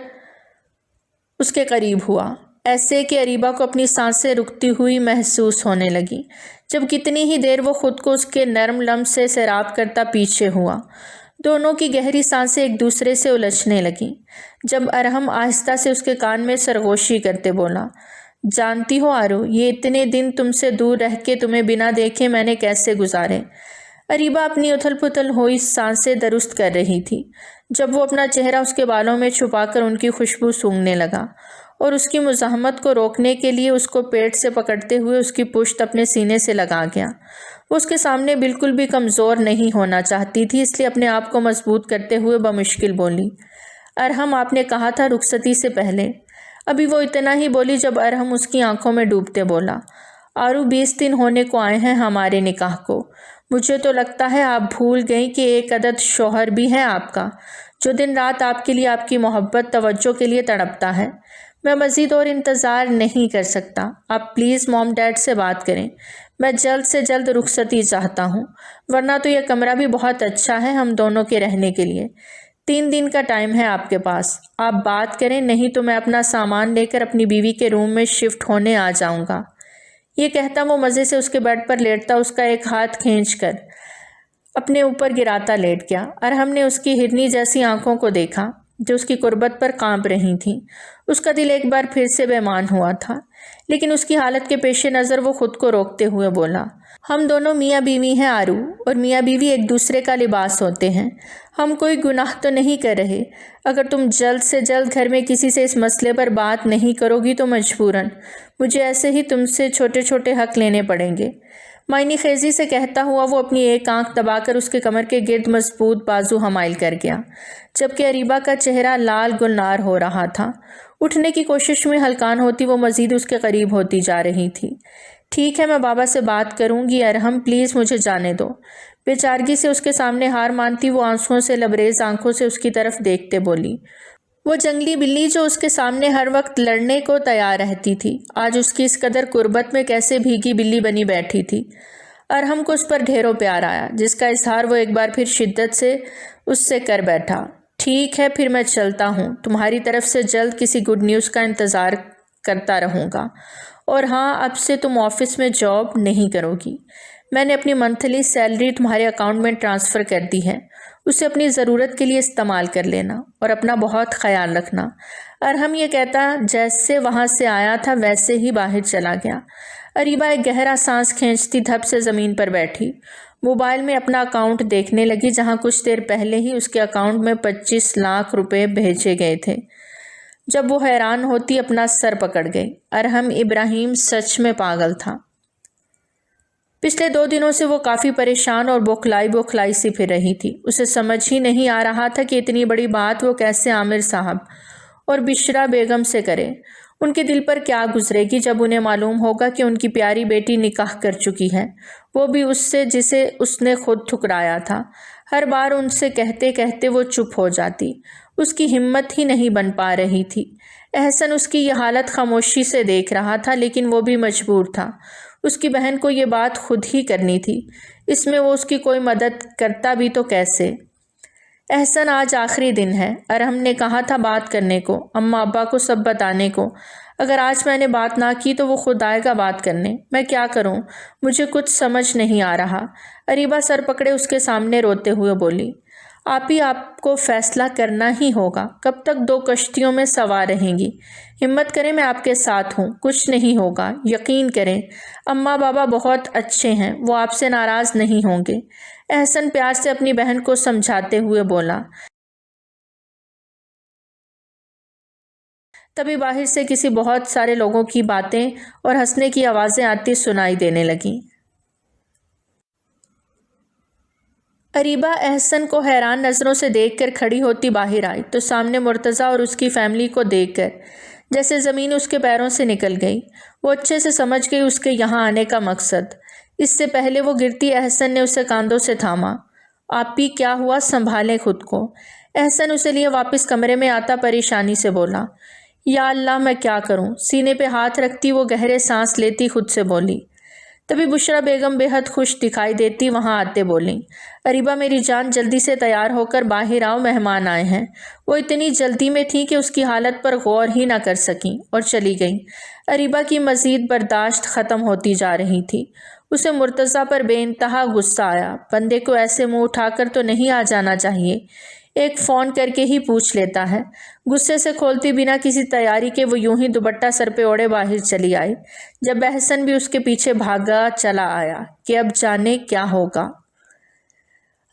اس کے قریب ہوا، ایسے کہ اریبہ کو اپنی سانسیں رکتی ہوئی محسوس ہونے لگی۔ جب کتنی ہی دیر وہ خود کو اس کے نرم لمس سے سیراب کرتا پیچھے ہوا، دونوں کی گہری سانسیں ایک دوسرے سے الجھنے لگیں۔ جب ارحم آہستہ سے اس کے کان میں سرگوشی کرتے بولا، جانتی ہو آرو، یہ اتنے دن تم سے دور رہ کے تمہیں بنا دیکھے میں نے کیسے گزارے؟ اریبہ اپنی اتھل پتھل ہوئی سانسیں درست کر رہی تھی جب وہ اپنا چہرہ اس کے بالوں میں چھپا کر ان کی خوشبو سونگھنے لگا اور اس کی مزاحمت کو روکنے کے لیے اس کو پیٹ سے پکڑتے ہوئے اس کی پشت اپنے سینے سے لگا گیا۔ وہ اس کے سامنے بالکل بھی کمزور نہیں ہونا چاہتی تھی، اس لیے اپنے آپ کو مضبوط کرتے ہوئے بمشکل بولی، ارحم آپ نے کہا تھا رخصتی سے پہلے۔ ابھی وہ اتنا ہی بولی جب ارحم اس کی آنکھوں میں ڈوبتے بولا، آرو 20 دن ہونے کو آئے ہیں ہمارے نکاح کو۔ مجھے تو لگتا ہے آپ بھول گئیں کہ ایک عدد شوہر بھی ہے آپ کا، جو دن رات آپ کے لیے آپ کی محبت توجہ کے لیے تڑپتا ہے۔ میں مزید اور انتظار نہیں کر سکتا، آپ پلیز موم ڈیڈ سے بات کریں۔ میں جلد سے جلد رخصتی چاہتا ہوں، ورنہ تو یہ کمرہ بھی بہت اچھا ہے ہم دونوں کے رہنے کے لیے۔ 3 دن کا ٹائم ہے آپ کے پاس، آپ بات کریں، نہیں تو میں اپنا سامان لے کر اپنی بیوی کے روم میں شفٹ ہونے آ جاؤں گا۔ یہ کہتا وہ مزے سے اس کے بیڈ پر لیٹتا اس کا ایک ہاتھ کھینچ کر اپنے اوپر گراتا لیٹ گیا۔ ارحم نے اس کی ہرنی جیسی آنکھوں کو دیکھا جو اس کی قربت پر کانپ رہی تھیں۔ اس کا دل ایک بار پھر سے بیمان ہوا تھا، لیکن اس کی حالت کے پیش نظر وہ خود کو روکتے ہوئے بولا، ہم دونوں میاں بیوی ہیں آرو، اور میاں بیوی ایک دوسرے کا لباس ہوتے ہیں۔ ہم کوئی گناہ تو نہیں کر رہے۔ اگر تم جلد سے جلد گھر میں کسی سے اس مسئلے پر بات نہیں کرو گی تو مجبوراً مجھے ایسے ہی تم سے چھوٹے چھوٹے حق لینے پڑیں گے۔ معنی خیزی سے کہتا ہوا وہ اپنی ایک آنکھ دبا کر اس کے کمر کے گرد مضبوط بازو حمائل کر گیا، جبکہ اریبہ کا چہرہ لال گلنار ہو رہا تھا۔ اٹھنے کی کوشش میں ہلکان ہوتی وہ مزید اس کے قریب ہوتی جا رہی تھی۔ ٹھیک ہے میں بابا سے بات کروں گی ارحم، پلیز مجھے جانے دو۔ بے چارگی سے اس کے سامنے ہار مانتی وہ آنسوؤں سے لبریز آنکھوں سے اس کی طرف دیکھتے بولی۔ وہ جنگلی بلی جو اس کے سامنے ہر وقت لڑنے کو تیار رہتی تھی، آج اس کی اس قدر قربت میں کیسے بھیگی بلی بنی بیٹھی تھی۔ ارحم کو اس پر ڈھیروں پیار آیا، جس کا اظہار وہ ایک بار پھر شدت سے اس سے کر بیٹھا۔ ٹھیک ہے پھر میں چلتا ہوں، تمہاری طرف سے جلد کسی گڈ نیوز کا انتظار کرتا رہوں گا، اور ہاں اب سے تم آفس میں جاب نہیں کرو گی۔ میں نے اپنی منتھلی سیلری تمہارے اکاؤنٹ میں ٹرانسفر کر دی ہے، اسے اپنی ضرورت کے لیے استعمال کر لینا اور اپنا بہت خیال رکھنا۔ ارحم یہ کہتا جیسے وہاں سے آیا تھا ویسے ہی باہر چلا گیا۔ اریبہ ایک گہرا سانس کھینچتی دھپ سے زمین پر بیٹھی، موبائل میں اپنا اکاؤنٹ دیکھنے لگی جہاں کچھ دیر پہلے ہی اس کے اکاؤنٹ میں 25 لاکھ روپے بھیجے گئے تھے۔ جب وہ حیران ہوتی اپنا سر پکڑ گئی۔ ارحم ابراہیم سچ میں پاگل تھا۔ پچھلے 2 دنوں سے وہ کافی پریشان اور بوکھلائی سی پھر رہی تھی۔ اسے سمجھ ہی نہیں آ رہا تھا کہ اتنی بڑی بات وہ کیسے عامر صاحب اور بشرا بیگم سے کرے۔ ان کے دل پر کیا گزرے گی جب انہیں معلوم ہوگا کہ ان کی پیاری بیٹی نکاح کر چکی ہے، وہ بھی اس سے جسے اس نے خود ٹھکرایا تھا۔ ہر بار ان سے کہتے کہتے وہ چپ ہو جاتی، اس کی ہمت ہی نہیں بن پا رہی تھی۔ احسن اس کی یہ حالت خاموشی سے دیکھ رہا تھا، لیکن وہ بھی مجبور تھا۔ اس کی بہن کو یہ بات خود ہی کرنی تھی، اس میں وہ اس کی کوئی مدد کرتا بھی تو کیسے؟ احسن آج آخری دن ہے، ارحم نے کہا تھا بات کرنے کو، اماں ابا کو سب بتانے کو۔ اگر آج میں نے بات نہ کی تو وہ خود آئے گا بات کرنے۔ میں کیا کروں؟ مجھے کچھ سمجھ نہیں آ رہا۔ اریبہ سر پکڑے اس کے سامنے روتے ہوئے بولی، آپ کو فیصلہ کرنا ہی ہوگا۔ کب تک 2 کشتیوں میں سوار رہیں گی؟ ہمت کریں، میں آپ کے ساتھ ہوں، کچھ نہیں ہوگا، یقین کریں۔ اماں بابا بہت اچھے ہیں، وہ آپ سے ناراض نہیں ہوں گے، احسن پیار سے اپنی بہن کو سمجھاتے ہوئے بولا۔ تبھی باہر سے کسی بہت سارے لوگوں کی باتیں اور ہنسنے کی آوازیں آتی سنائی دینے لگیں۔ اریبہ احسن کو حیران نظروں سے دیکھ کر کھڑی ہوتی باہر آئی تو سامنے مرتضیٰ اور اس کی فیملی کو دیکھ کر جیسے زمین اس کے پیروں سے نکل گئی۔ وہ اچھے سے سمجھ گئی اس کے یہاں آنے کا مقصد۔ اس سے پہلے وہ گرتی احسن نے اسے کاندھوں سے تھاما۔ آپی کیا ہوا؟ سنبھالیں خود کو۔ احسن اسے لیے واپس کمرے میں آتا پریشانی سے بولا، یا اللہ میں کیا کروں؟ سینے پہ ہاتھ رکھتی وہ گہرے سانس لیتی خود سے بولی۔ تبھی بشرا بیگم بے حد خوش دکھائی دیتی وہاں آتے بولیں، اریبہ میری جان جلدی سے تیار ہو کر باہر آؤ، مہمان آئے ہیں۔ وہ اتنی جلدی میں تھی کہ اس کی حالت پر غور ہی نہ کر سکیں اور چلی گئیں۔ اریبہ کی مزید برداشت ختم ہوتی جا رہی تھی۔ اسے مرتضیٰ پر بے انتہا غصہ آیا۔ بندے کو ایسے منہ اٹھا کر تو نہیں آ جانا چاہیے، ایک فون کر کے ہی پوچھ لیتا ہے۔ غصے سے کھولتی بنا کسی تیاری کے وہ یوں ہی دوپٹہ سر پہ اوڑھے باہر چلی آئی، جب احسن بھی اس کے پیچھے بھاگا چلا آیا کہ اب جانے کیا ہوگا۔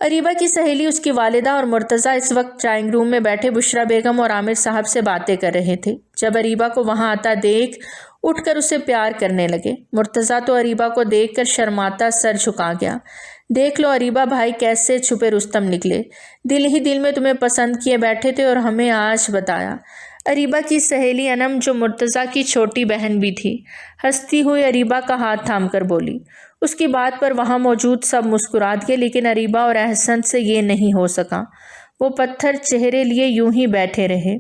اریبہ کی سہیلی اس کی والدہ اور مرتضیٰ اس وقت ڈرائنگ روم میں بیٹھے بشرا بیگم اور عامر صاحب سے باتیں کر رہے تھے۔ جب اریبہ کو وہاں آتا دیکھ اٹھ کر اسے پیار کرنے لگے۔ مرتضیٰ تو اریبہ کو دیکھ کر شرماتا سر جھکا گیا۔ دیکھ لو اریبہ بھائی کیسے چھپے رستم نکلے، دل ہی دل میں تمہیں پسند کیے بیٹھے تھے اور ہمیں آج بتایا۔ اریبہ کی سہیلی انم جو مرتضیٰ کی چھوٹی بہن بھی تھی ہنستی ہوئی اریبہ کا ہاتھ تھام کر بولی۔ اس کی بات پر وہاں موجود سب مسکرا دیے، لیکن اریبہ اور احسن سے یہ نہیں ہو سکا۔ وہ پتھر چہرے لیے یوں ہی بیٹھے رہے۔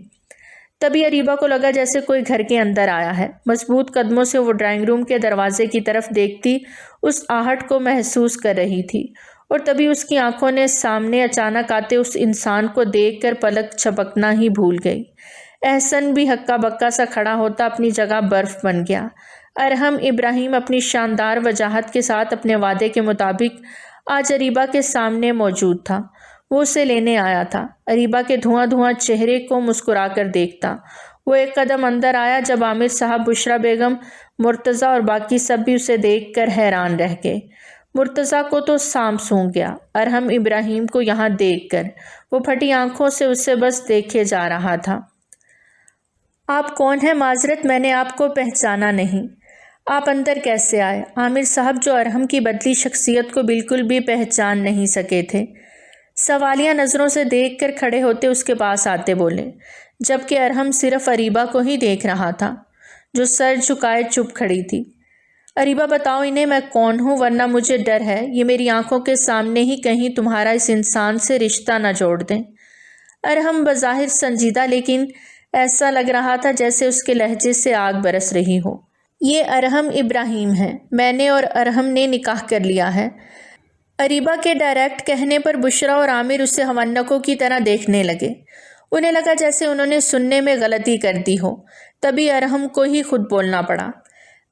تبھی اریبہ کو لگا جیسے کوئی گھر کے اندر آیا ہے۔ مضبوط قدموں سے وہ ڈرائنگ روم کے دروازے کی طرف دیکھتی اس آہٹ کو محسوس کر رہی تھی، اور تبھی اس کی آنکھوں نے سامنے اچانک آتے اس انسان کو دیکھ کر پلک جھپکنا ہی بھول گئی۔ احسن بھی ہکا بکا سا کھڑا ہوتا اپنی جگہ برف بن گیا۔ ارحم ابراہیم اپنی شاندار وجاہت کے ساتھ اپنے وعدے کے مطابق آج اریبہ کے سامنے موجود تھا۔ وہ اسے لینے آیا تھا۔ اریبہ کے دھواں دھواں چہرے کو مسکرا کر دیکھتا۔ وہ ایک قدم اندر آیا جب عامر صاحب، بشرا بیگم، مرتضیٰ اور باقی سب بھی اسے دیکھ کر حیران رہ گئے۔ مرتضیٰ کو تو سانپ سونگھ گیا۔ ارحم ابراہیم کو یہاں دیکھ کر وہ پھٹی آنکھوں سے اسے بس دیکھے جا رہا تھا۔ آپ کون ہیں؟ معذرت، میں نے آپ کو پہچانا نہیں۔ آپ اندر کیسے آئے؟ عامر صاحب جو ارحم کی بدلی شخصیت کو بالکل بھی پہچان نہیں سکے تھے، سوالیہ نظروں سے دیکھ کر کھڑے ہوتے اس کے پاس آتے بولے، جبکہ ارحم صرف اریبہ کو ہی دیکھ رہا تھا جو سر جھکائے چپ کھڑی تھی۔ اریبہ بتاؤ انہیں میں کون ہوں، ورنہ مجھے ڈر ہے یہ میری آنکھوں کے سامنے ہی کہیں تمہارا اس انسان سے رشتہ نہ جوڑ دیں۔ ارحم بظاہر سنجیدہ، لیکن ایسا لگ رہا تھا جیسے اس کے لہجے سے آگ برس رہی ہو۔ یہ ارحم ابراہیم ہے، میں نے اور ارحم نے نکاح کر لیا ہے۔ اریبہ کے ڈائریکٹ کہنے پر بشرا اور عامر اسے ہونکوں کی طرح دیکھنے لگے۔ انہیں لگا جیسے انہوں نے سننے میں غلطی کر دی ہو۔ تبھی ارحم کو ہی خود بولنا پڑا،